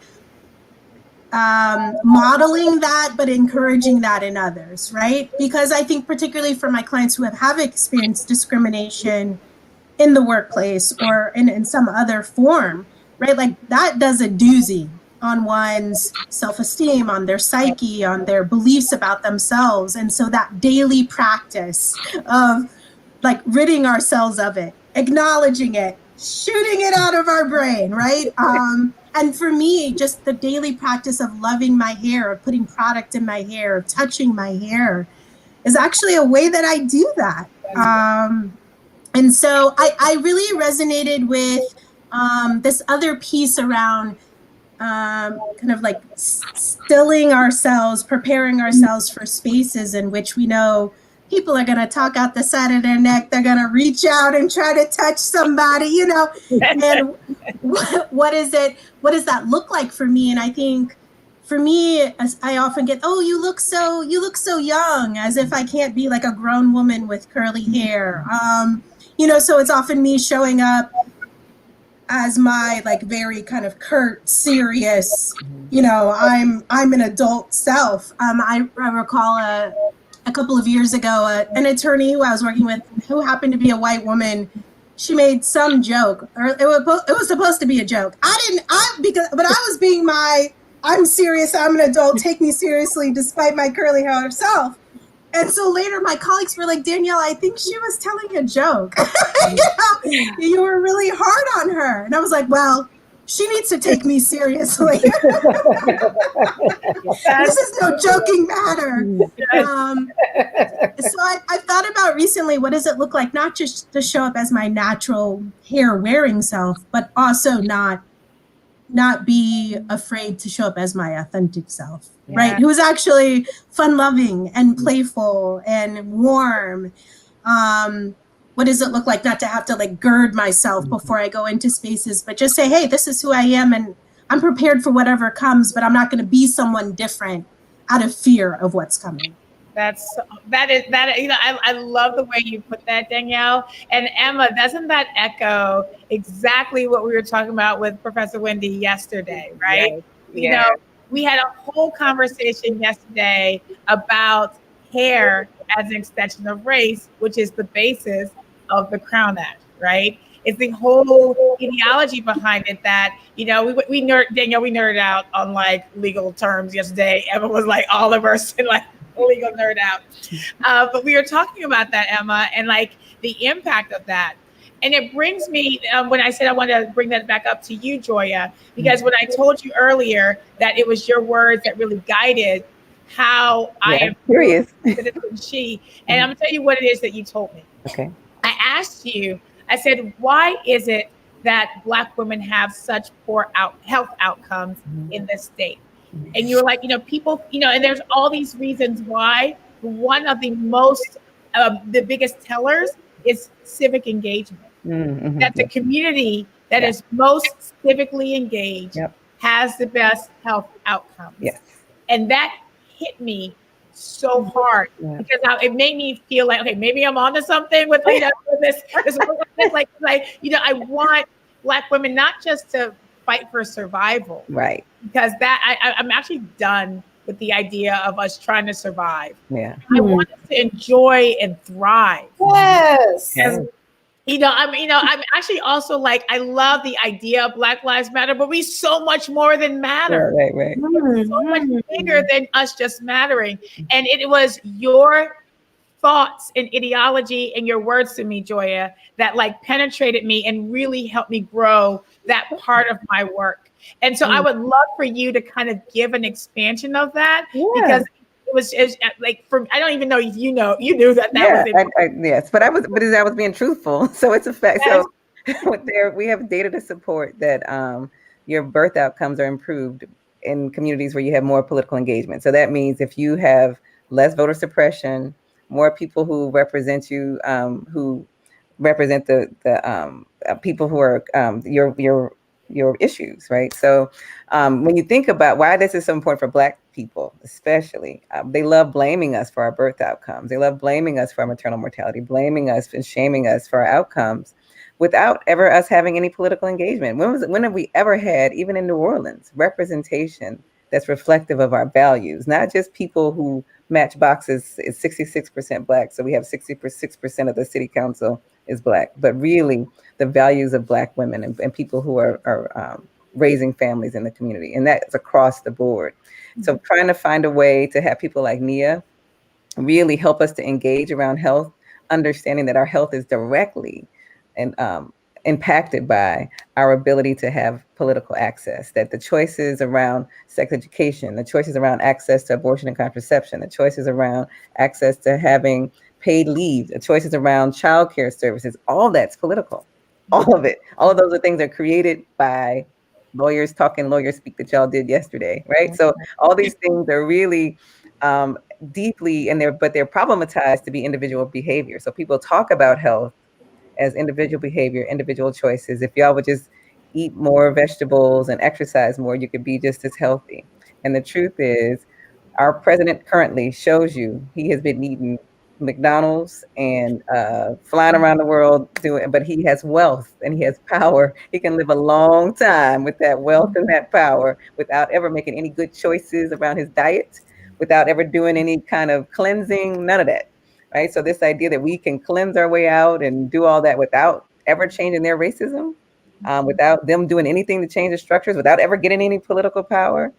modeling that, but encouraging that in others, right? Because I think particularly for my clients who have experienced discrimination in the workplace or in some other form, right? Like that does a doozy on one's self-esteem, on their psyche, on their beliefs about themselves. And so that daily practice of like ridding ourselves of it, acknowledging it, shooting it out of our brain, right? And for me, just the daily practice of loving my hair, of putting product in my hair, of touching my hair is actually a way that I do that. And so I really resonated with this other piece around kind of like stilling ourselves, preparing ourselves for spaces in which we know people are going to talk out the side of their neck. They're going to reach out and try to touch somebody, and what does that look like for me? And I think for me, as I often get, oh, you look so young, as if I can't be like a grown woman with curly hair. So it's often me showing up as my like very kind of curt, serious, I'm an adult self. I recall a couple of years ago, an attorney who I was working with, who happened to be a white woman, she made some joke, or it was supposed to be a joke. But I was being I'm serious, I'm an adult, take me seriously, despite my curly hair self. And so later my colleagues were like, Danielle, I think she was telling a joke. You were really hard on her. And I was like, well, she needs to take me seriously. This is no joking matter. So I've thought about recently, what does it look like, not just to show up as my natural hair wearing self, but also not be afraid to show up as my authentic self, right? Who is actually fun loving and playful and warm. What does it look like not to have to like gird myself before I go into spaces, but just say, hey, this is who I am and I'm prepared for whatever comes, but I'm not going to be someone different out of fear of what's coming. That is you know, I love the way you put that, Danielle. And Emma, doesn't that echo exactly what we were talking about with Professor Wendy yesterday, right? Yes. You know, we had a whole conversation yesterday about hair as an extension of race, which is the basis of the C.R.O.W.N. Act, right? It's the whole ideology behind it that, you know, Danielle, we nerded out on like legal terms yesterday. Emma was like all immersed in like legal nerd out. But we were talking about that, Emma, and like the impact of that. And it brings me, when I said I want to bring that back up to you, Joia, because when I told you earlier that it was your words that really guided how I am curious. She, and I'm going to tell you what it is that you told me. Okay. I asked you, I said, why is it that Black women have such poor health outcomes in this state? And you were like, you know, people, you know, and there's all these reasons why. One of the most, the biggest tellers is civic engagement. That the community that is most civically engaged has the best health outcomes. And that hit me so hard because it made me feel like, okay, maybe I'm onto something with, you know, this like, you know, I want Black women not just to fight for survival, right? Because that I'm actually done with the idea of us trying to survive. Yeah, I want us to enjoy and thrive. Yes. You know, I'm actually also like, I love the idea of Black Lives Matter, but we so much more than matter. Right. So much bigger than us just mattering. And it was your thoughts and ideology and your words to me, Joia, that like penetrated me and really helped me grow that part of my work. And so I would love for you to kind of give an expansion of that because it was like, for I don't even know if you knew that was it. Yes, but I was being truthful. So it's a fact. So we have data to support that your birth outcomes are improved in communities where you have more political engagement. So that means if you have less voter suppression, more people who represent you, who represent the people who are your issues, right? So when you think about why this is so important for Black people, especially, they love blaming us for our birth outcomes. They love blaming us for our maternal mortality, blaming us and shaming us for our outcomes without ever us having any political engagement. When have we ever had, even in New Orleans, representation that's reflective of our values, not just people who match boxes is 66% Black. So we have 66% of the city council is Black, but really the values of Black women and people who are raising families in the community. And that's across the board. So trying to find a way to have people like Nia really help us to engage around health, understanding that our health is directly and impacted by our ability to have political access, that the choices around sex education, the choices around access to abortion and contraception, the choices around access to having paid leave, the choices around childcare services, all that's political. All of it. All of those are things that are created by lawyers talking lawyer speak that y'all did yesterday, right? So all these things are really deeply in there, but they're problematized to be individual behavior. So people talk about health as individual behavior, individual choices. If y'all would just eat more vegetables and exercise more, you could be just as healthy. And the truth is, our president currently shows you he has been eating McDonald's and flying around the world but he has wealth and he has power. He can live a long time with that wealth and that power without ever making any good choices around his diet, without ever doing any kind of cleansing, none of that. Right. So this idea that we can cleanse our way out and do all that without ever changing their racism, without them doing anything to change the structures, without ever getting any political power,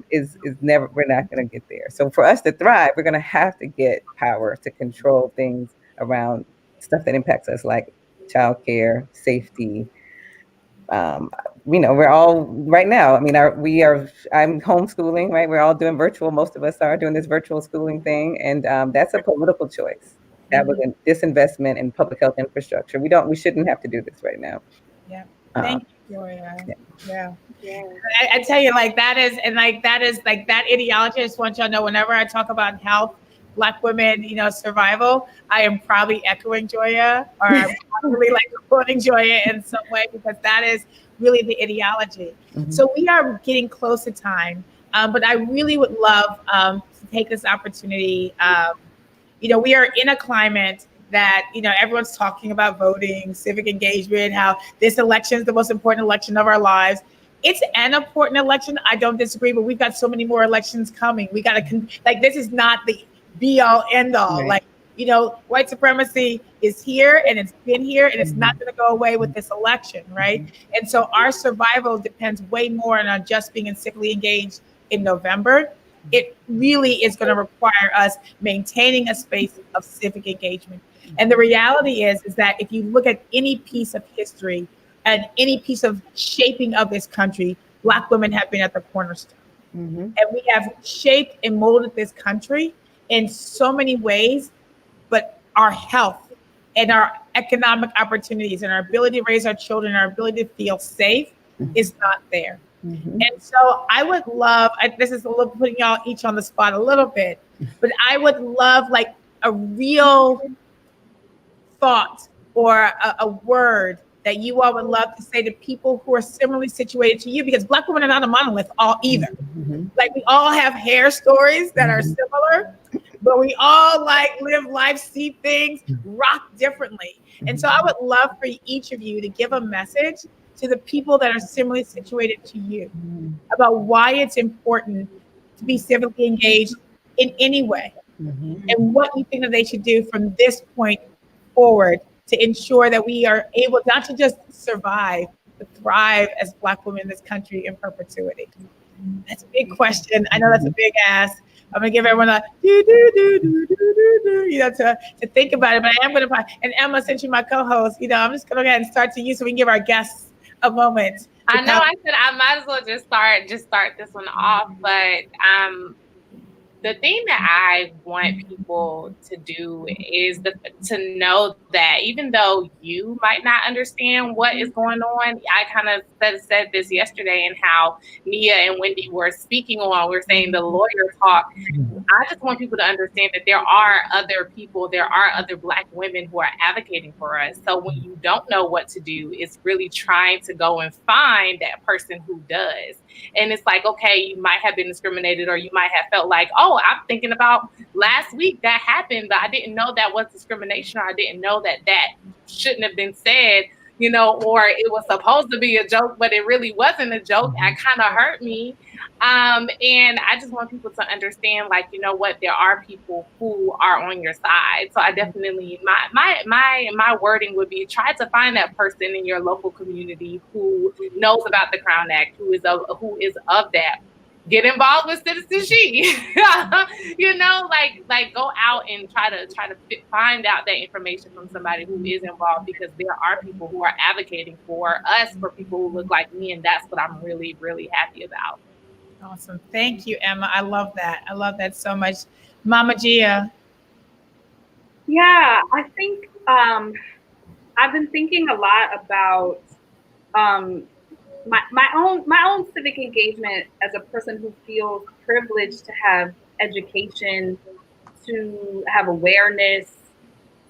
is never, we're not going to get there. So for us to thrive, we're going to have to get power to control things around stuff that impacts us, like childcare, safety, we're all right now. I mean, I'm homeschooling, right? We're all doing virtual. Most of us are doing this virtual schooling thing, and that's a political choice. That was a disinvestment in public health infrastructure. We shouldn't have to do this right now. Yeah. Uh, Thank you, Joia. yeah. Yeah. I tell you, that is that ideology. I just want y'all to know, whenever I talk about health, Black women, survival, I am probably echoing Joia, or I'm probably quoting Joia in some way, because that is really the ideology. Mhm. So we are getting close to time, but I really would love to take this opportunity. We are in a climate that, everyone's talking about voting, civic engagement, how this election is the most important election of our lives. It's an important election. I don't disagree, but we've got so many more elections coming. We got to, this is not the be all end all. Right. White supremacy is here, and it's been here, and it's not going to go away with this election, right? And so our survival depends way more on just being civically engaged in November. It really is going to require us maintaining a space of civic engagement. And the reality is that if you look at any piece of history and any piece of shaping of this country, Black women have been at the cornerstone. Mhm. And we have shaped and molded this country in so many ways, but our health and our economic opportunities and our ability to raise our children, our ability to feel safe is not there. Mhm. And so I would love, this is a little putting y'all each on the spot a little bit, but I would love a real thought or a word that you all would love to say to people who are similarly situated to you, because Black women are not a monolith all either. Mhm. We all have hair stories that are similar, but we all live life, see things, rock differently. And so I would love for each of you to give a message to the people that are similarly situated to you about why it's important to be civically engaged in any way, and what you think that they should do from this point forward to ensure that we are able not to just survive, but thrive as Black women in this country in perpetuity. That's a big question. I know that's a big ask. I'm gonna give everyone a to think about it, but I am gonna. And Emma, since you're my co-host, I'm just gonna go ahead and start to you so we can give our guests a moment. I know I said I might as well just start this one off, but the thing that I want people to do is to know that even though you might not understand what is going on, I kind of said this yesterday, and how Nia and Wendy were speaking on, we're saying the lawyer talk. I just want people to understand that there are other people, there are other Black women who are advocating for us. So when you don't know what to do, it's really trying to go and find that person who does. And it's okay, you might have been discriminated, or you might have felt like, oh, I'm thinking about last week that happened, but I didn't know that was discrimination, or I didn't know that shouldn't have been said, or it was supposed to be a joke, but it really wasn't a joke. That kind of hurt me. And I just want people to understand, what, there are people who are on your side. So I definitely, my wording would be, try to find that person in your local community who knows about the C.R.O.W.N Act, who is of that. Get involved with CitizenShe. Go out and try to find out that information from somebody who is involved, because there are people who are advocating for us, for people who look like me, and that's what I'm really, really happy about. Awesome. Thank you, Emma. I love that. I love that so much. Mama Gia. Yeah, I think I've been thinking a lot about my own civic engagement as a person who feels privileged to have education, to have awareness,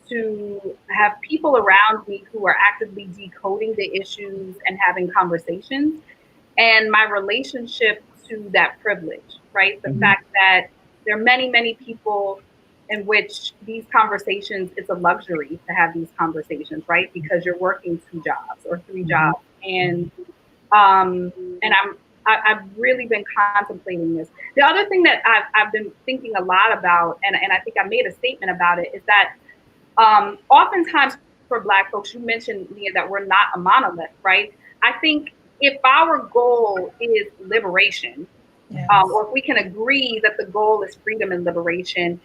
to have people around me who are actively decoding the issues and having conversations, and my relationship to that privilege, right? The fact that there are many, many people in which these conversations, it's a luxury to have these conversations, right? Because you're working 2 jobs or 3 jobs. And I've really been contemplating this. The other thing that I've been thinking a lot about, and I think I made a statement about it, is that oftentimes for Black folks, you mentioned, Nia, that we're not a monolith, right? I think if our goal is liberation, or if we can agree that the goal is freedom and liberation,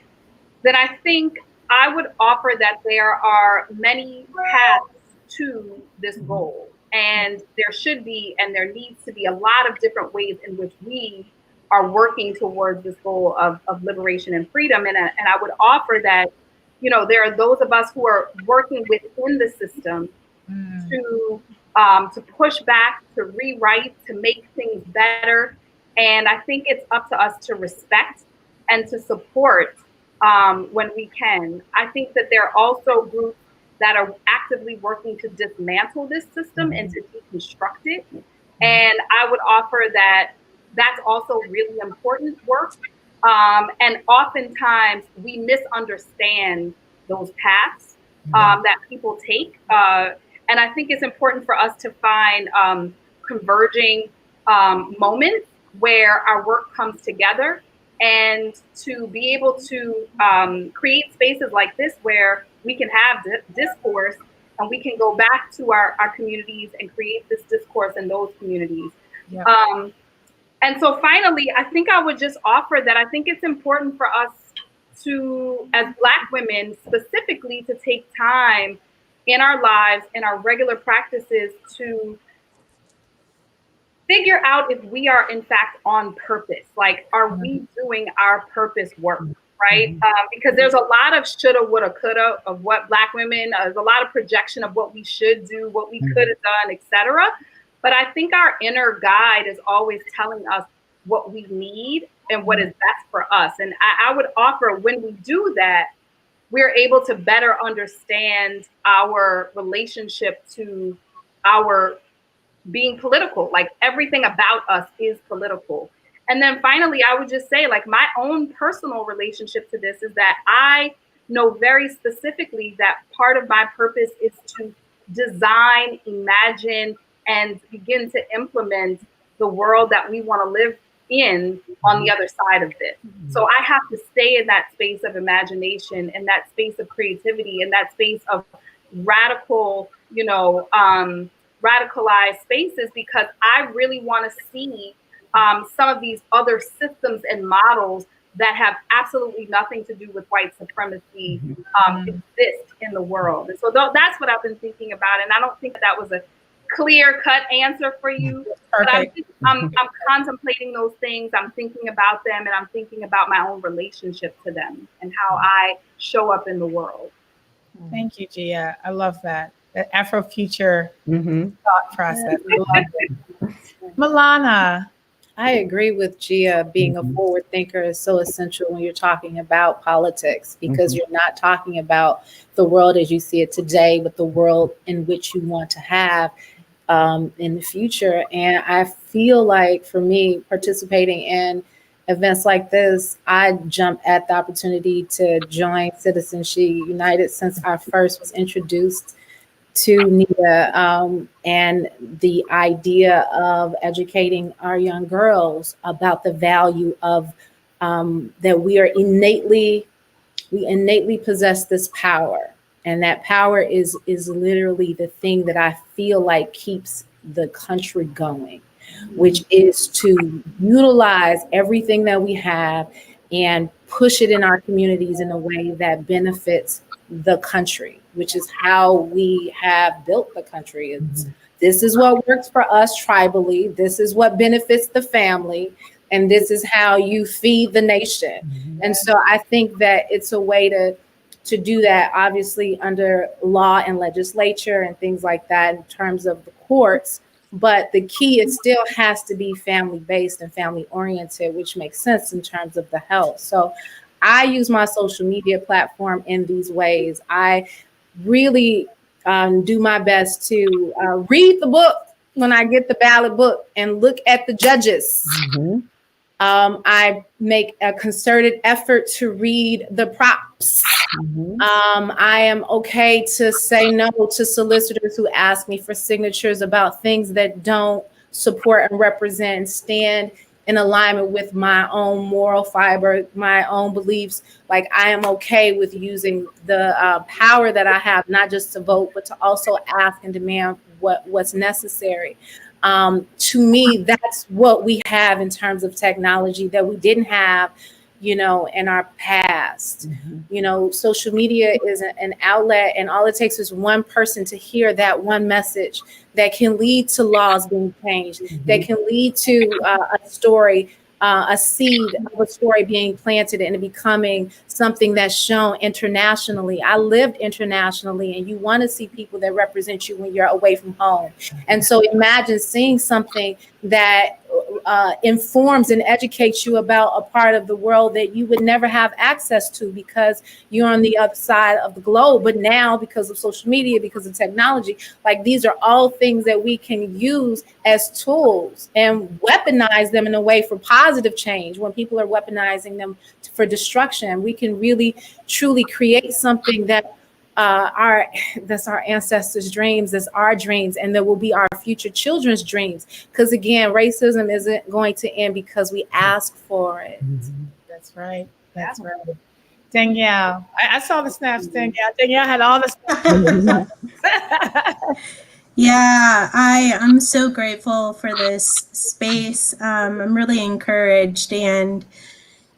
then I think I would offer that there are many paths to this goal. And there should be, and there needs to be a lot of different ways in which we are working towards this goal of liberation and freedom. And I would offer that, there are those of us who are working within the system to push back, to rewrite, to make things better. And I think it's up to us to respect and to support when we can. I think that there are also groups that are actively working to dismantle this system and to deconstruct it. And I would offer that that's also really important work. And oftentimes we misunderstand those paths that people take. And I think it's important for us to find converging moments where our work comes together, and to be able to create spaces like this where we can have discourse, and we can go back to our communities and create this discourse in those communities. Yep. And so finally, I think I would just offer that I think it's important for us to, as Black women specifically, to take time in our lives, in our regular practices, to figure out if we are in fact on purpose. Like, are we doing our purpose work, right? Because there's a lot of shoulda, woulda, coulda of what Black women, there's a lot of projection of what we should do, what we could have done, etc. But I think our inner guide is always telling us what we need and what is best for us. And I would offer, when we do that, we're able to better understand our relationship to our being political. Like, everything about us is political. And then finally, I would just say, like, my own personal relationship to this is that I know very specifically that part of my purpose is to design, imagine, and begin to implement the world that we want to live in on the other side of this. So I have to stay in that space of imagination, and that space of creativity, and that space of radical, radicalized spaces, because I really want to see some of these other systems and models that have absolutely nothing to do with white supremacy exist in the world. And so that's what I've been thinking about. And I don't think that was a clear-cut answer for you, but I'm contemplating those things. I'm thinking about them, and I'm thinking about my own relationship to them and how I show up in the world. Thank you, Gia. I love that Afrofuture thought process. I love it. Milauna. I agree with Gia. Being a forward thinker is so essential when you're talking about politics, because you're not talking about the world as you see it today, but the world in which you want to have in the future. And I feel like, for me, participating in events like this, I jump at the opportunity to join CitizenSheUnited since I first was introduced to Nita, and the idea of educating our young girls about the value of that we innately possess this power, and that power is literally the thing that I feel like keeps the country going, which is to utilize everything that we have and push it in our communities in a way that benefits the country, which is how we have built the country. This is what works for us tribally. This is what benefits the family. And this is how you feed the nation. And so I think that it's a way to do that, obviously under law and legislature and things like that in terms of the courts. But the key, it still has to be family-based and family-oriented, which makes sense in terms of the health. So I use my social media platform in these ways. I really do my best to read the book when I get the ballot book and look at the judges. I make a concerted effort to read the props. I am okay to say no to solicitors who ask me for signatures about things that don't support and represent and stand in alignment with my own moral fiber, my own beliefs. Like, I am okay with using the power that I have, not just to vote, but to also ask and demand what's necessary. To me, that's what we have in terms of technology that we didn't have in our past. Social media is an outlet, and all it takes is one person to hear that one message that can lead to laws being changed, that can lead to a story, a seed of a story being planted and becoming something that's shown internationally. I lived internationally, and you want to see people that represent you when you're away from home. And so imagine seeing something that informs and educates you about a part of the world that you would never have access to because you're on the other side of the globe. But now, because of social media, because of technology, like these are all things that we can use as tools and weaponize them in a way for positive change. When people are weaponizing them for destruction, we can really truly create something that that's our ancestors' dreams, that's our dreams, and that will be our future children's dreams. Because again, racism isn't going to end because we ask for it. That's right. That's right. Danielle, I saw the snaps. Danielle had all the snaps. Yeah, I'm so grateful for this space. I'm really encouraged, and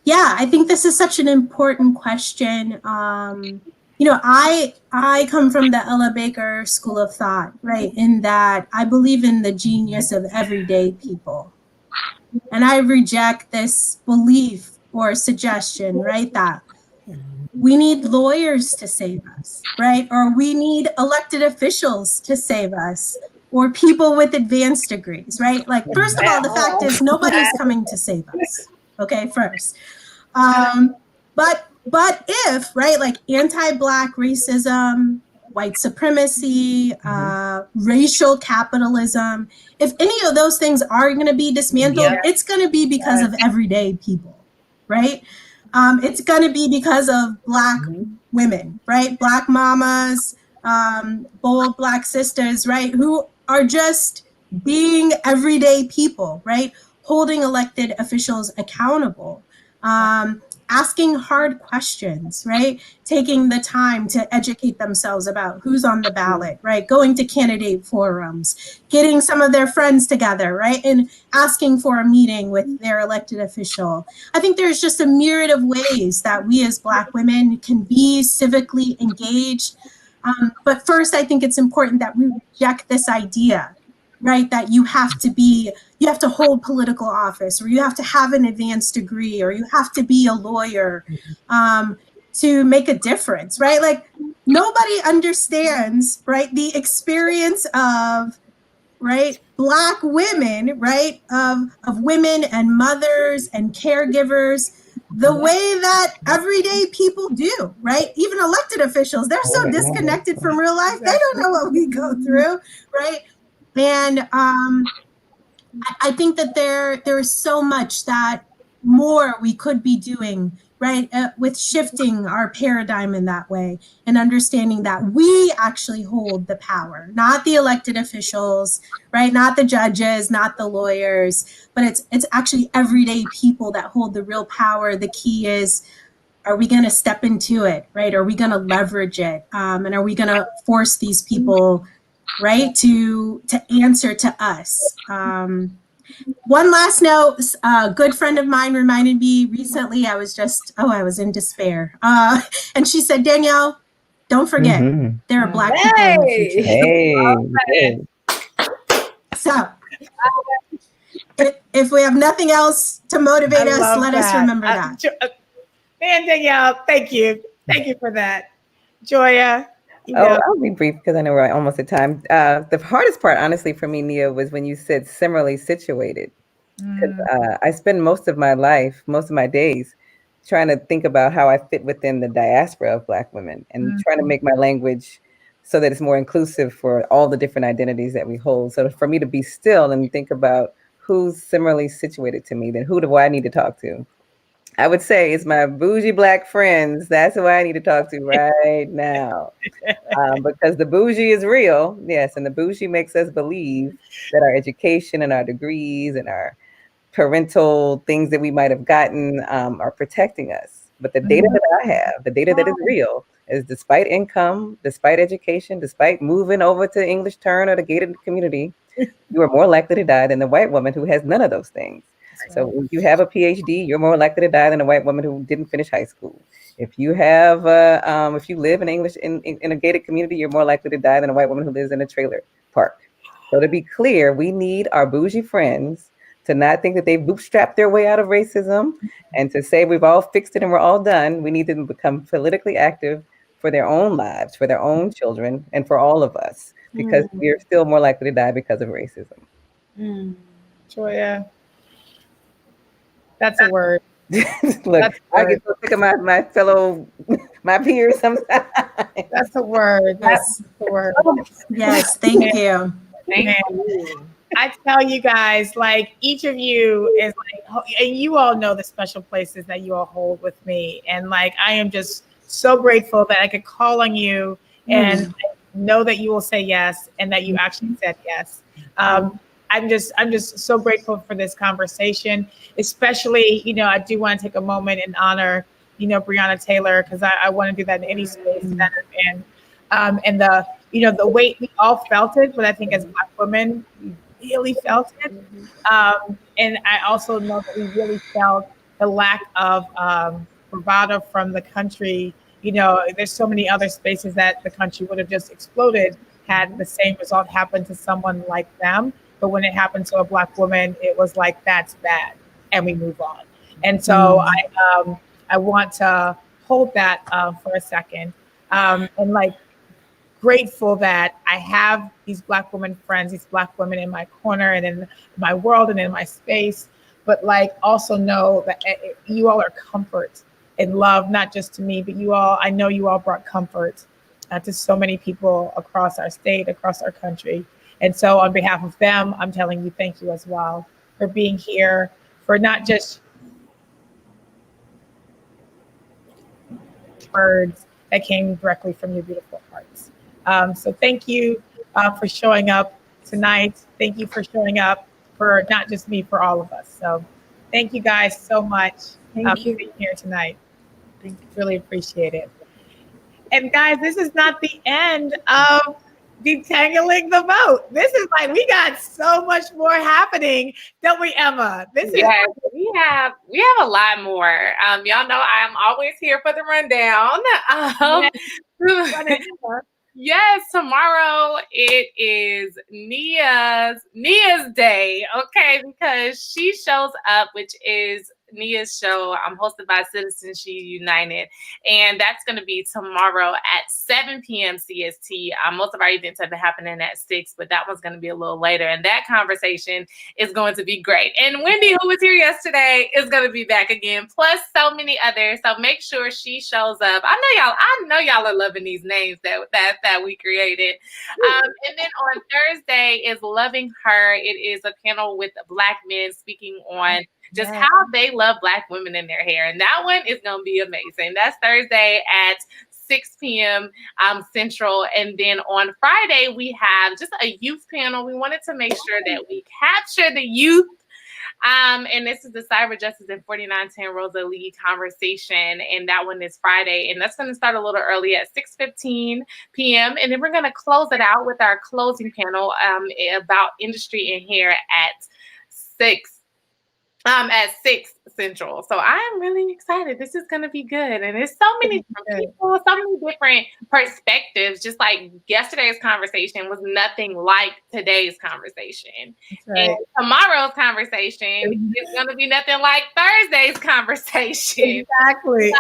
yeah, I think this is such an important question. I come from the Ella Baker School of Thought, right? In that I believe in the genius of everyday people. And I reject this belief or suggestion, right? That we need lawyers to save us, right? Or we need elected officials to save us, or people with advanced degrees, right? Like, first of all, the fact is nobody's coming to save us, okay, first. But if, right, like anti-Black racism, white supremacy, racial capitalism, if any of those things are going to be dismantled, it's going to be because of everyday people, right? It's going to be because of Black women, right? Black mamas, bold Black sisters, right? Who are just being everyday people, right? Holding elected officials accountable. Asking hard questions, right? Taking the time to educate themselves about who's on the ballot, right? Going to candidate forums, getting some of their friends together, right? And asking for a meeting with their elected official. I think there's just a myriad of ways that we as Black women can be civically engaged. But first, I think it's important that we reject this idea, right? That you have to hold political office, or you have to have an advanced degree, or you have to be a lawyer to make a difference, right? Like, nobody understands, right, the experience of, right, Black women, right, of women and mothers and caregivers, the way that everyday people do, right? Even elected officials, they're so disconnected from real life. They don't know what we go through, right? And I think that there is so much that more we could be doing, right, with shifting our paradigm in that way and understanding that we actually hold the power, not the elected officials, right, not the judges, not the lawyers, but it's actually everyday people that hold the real power. The key is, are we going to step into it, right? Are we going to leverage it? And are we going to force these people, right, to answer to us? One last note, a good friend of mine reminded me recently, I was in despair. And she said, Danielle, don't forget, there are Black people in the future. So if we have nothing else to motivate us, let us remember that. Man, Danielle, thank you. Thank you for that. Joia. I'll be brief because I know we're almost at time. The hardest part, honestly, for me, Nia, was when you said similarly situated. Because I spend most of my life, most of my days, trying to think about how I fit within the diaspora of Black women and trying to make my language so that it's more inclusive for all the different identities that we hold. So for me to be still and think about who's similarly situated to me, then who do I need to talk to? I would say it's my bougie Black friends. That's who I need to talk to right now. Because the bougie is real. Yes. And the bougie makes us believe that our education and our degrees and our parental things that we might have gotten are protecting us. But the data that I have, the data that is real, is despite income, despite education, despite moving over to English Turn or the gated community, you are more likely to die than the white woman who has none of those things. So if you have a PhD, you're more likely to die than a white woman who didn't finish high school. If you have, if you live in English in a gated community, you're more likely to die than a white woman who lives in a trailer park. So to be clear, we need our bougie friends to not think that they've bootstrapped their way out of racism and to say we've all fixed it and we're all done. We need them to become politically active for their own lives, for their own children, and for all of us, because we're still more likely to die because of racism. Joia, that's a word. Look, I get so sick of my peers sometimes. That's a word. That's a word. Yes, thank you. Thank you. I tell you guys, like each of you is like, and you all know the special places that you all hold with me. And like, I am just so grateful that I could call on you and know that you will say yes and that you actually said yes. I'm just so grateful for this conversation, especially, I do want to take a moment and honor, Breonna Taylor, because I want to do that in any space that I'm in. And the weight, we all felt it, but I think as Black women, we really felt it. And I also know that we really felt the lack of bravado from the country. There's so many other spaces that the country would have just exploded had the same result happened to someone like them. But when it happened to a Black woman, it was like, that's bad, and we move on. And so I want to hold that for a second, and like grateful that I have these Black women friends, these Black women in my corner and in my world and in my space, but like also know that you all are comfort and love, not just to me, but I know you all brought comfort to so many people across our state, across our country. And so on behalf of them, I'm telling you, thank you as well for being here, for not just words that came directly from your beautiful hearts. So thank you for showing up tonight. Thank you for showing up for not just me, for all of us. So thank you guys so much for being here tonight. Thank you. Really appreciate it. And guys, this is not the end of Detangling the Vote. This is like, we got so much more happening, don't we, Emma? Yes, we have a lot more. Y'all know I'm always here for the rundown. Yes, tomorrow it is Nia's day, okay, because she shows up, which is Nia's show. I'm hosted by CitizenSheUnited, and that's going to be tomorrow at 7 p.m. CST. Most of our events have been happening at 6, but that one's going to be a little later, and that conversation is going to be great. And Wendy, who was here yesterday, is going to be back again, plus so many others. So make sure she shows up. I know y'all are loving these names that we created. And then on Thursday is Loving Her. It is a panel with Black men speaking on just how they love Black women in their hair. And that one is going to be amazing. That's Thursday at 6 p.m. Central. And then on Friday, we have just a youth panel. We wanted to make sure that we capture the youth. And this is the Cyber Justice in 4910 Rosalie conversation. And that one is Friday. And that's going to start a little early at 6:15 p.m. And then we're going to close it out with our closing panel about industry and hair at 6 Central. So I am really excited. This is going to be good. And there's so many different people, so many different perspectives. Just like yesterday's conversation was nothing like today's conversation. Right. And tomorrow's conversation is going to be nothing like Thursday's conversation. Exactly.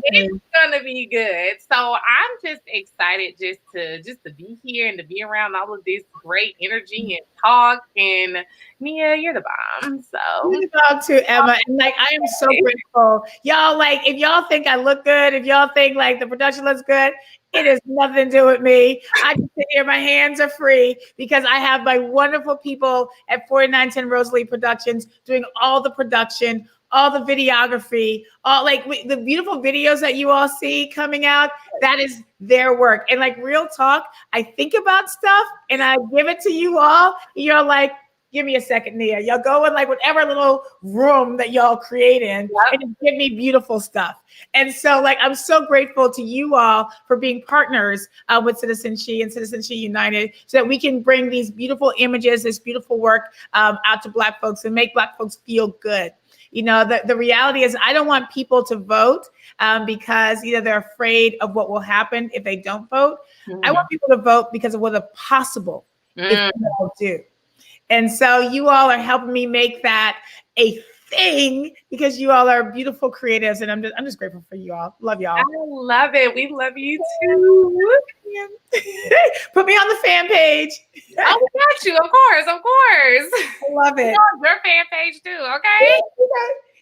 It's going to be good. So I'm just excited just to be here and to be around all of this great energy and talk. And Nia, you're the bomb. So you're the bomb too, Emma. And like, I am so grateful. Y'all, like, if y'all think I look good, if y'all think like the production looks good, it has nothing to do with me. I can sit here, my hands are free because I have my wonderful people at 4910 Rosalie Productions doing all the production, all the videography, all like the beautiful videos that you all see coming out. That is their work. And like real talk, I think about stuff and I give it to you all. You're like, give me a second, Nia. Y'all go in like whatever little room that y'all create in and just give me beautiful stuff. And so like, I'm so grateful to you all for being partners with Citizen She and Citizen She United so that we can bring these beautiful images, this beautiful work out to Black folks and make Black folks feel good. You know, the reality is I don't want people to vote because either they're afraid of what will happen if they don't vote. I want people to vote because of what is possible if they all do. And so you all are helping me make that a thing because you all are beautiful creatives, and I'm just grateful for you all. Love y'all. I love it. We love you too. Put me on the fan page. Oh, we got you. Of course. I love it. Your fan page too. Okay.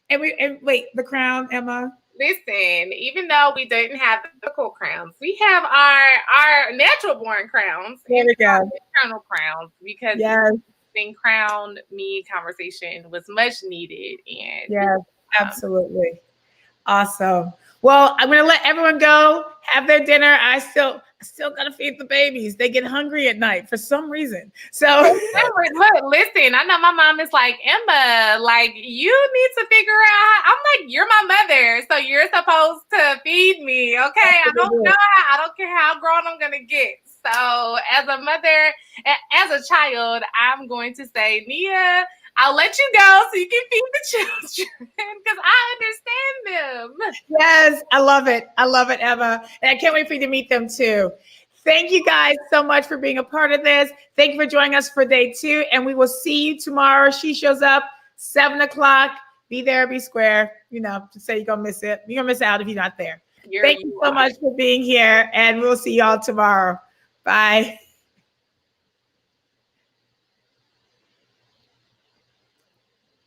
And wait, the crown, Emma. Listen, even though we didn't have the cool crowns, we have our natural born crowns. There we go. Internal crowns, because crown me conversation was much needed. And yes, absolutely. Awesome. Well, I'm going to let everyone go, have their dinner. I still got to feed the babies. They get hungry at night for some reason. So look, listen, I know my mom is like, Emma, like you need to figure out. I'm like, you're my mother, so you're supposed to feed me. Okay. I don't care how grown I'm going to get. So as a mother, as a child, I'm going to say, Nia, I'll let you go so you can feed the children because I understand them. Yes, I love it. I love it, Emma. And I can't wait for you to meet them too. Thank you guys so much for being a part of this. Thank you for joining us for day 2. And we will see you tomorrow. She shows up 7:00. Be there, be square. You know, to say you're going to miss it. You're going to miss out if you're not there. Thank you so much for being here. And we'll see y'all tomorrow. Bye.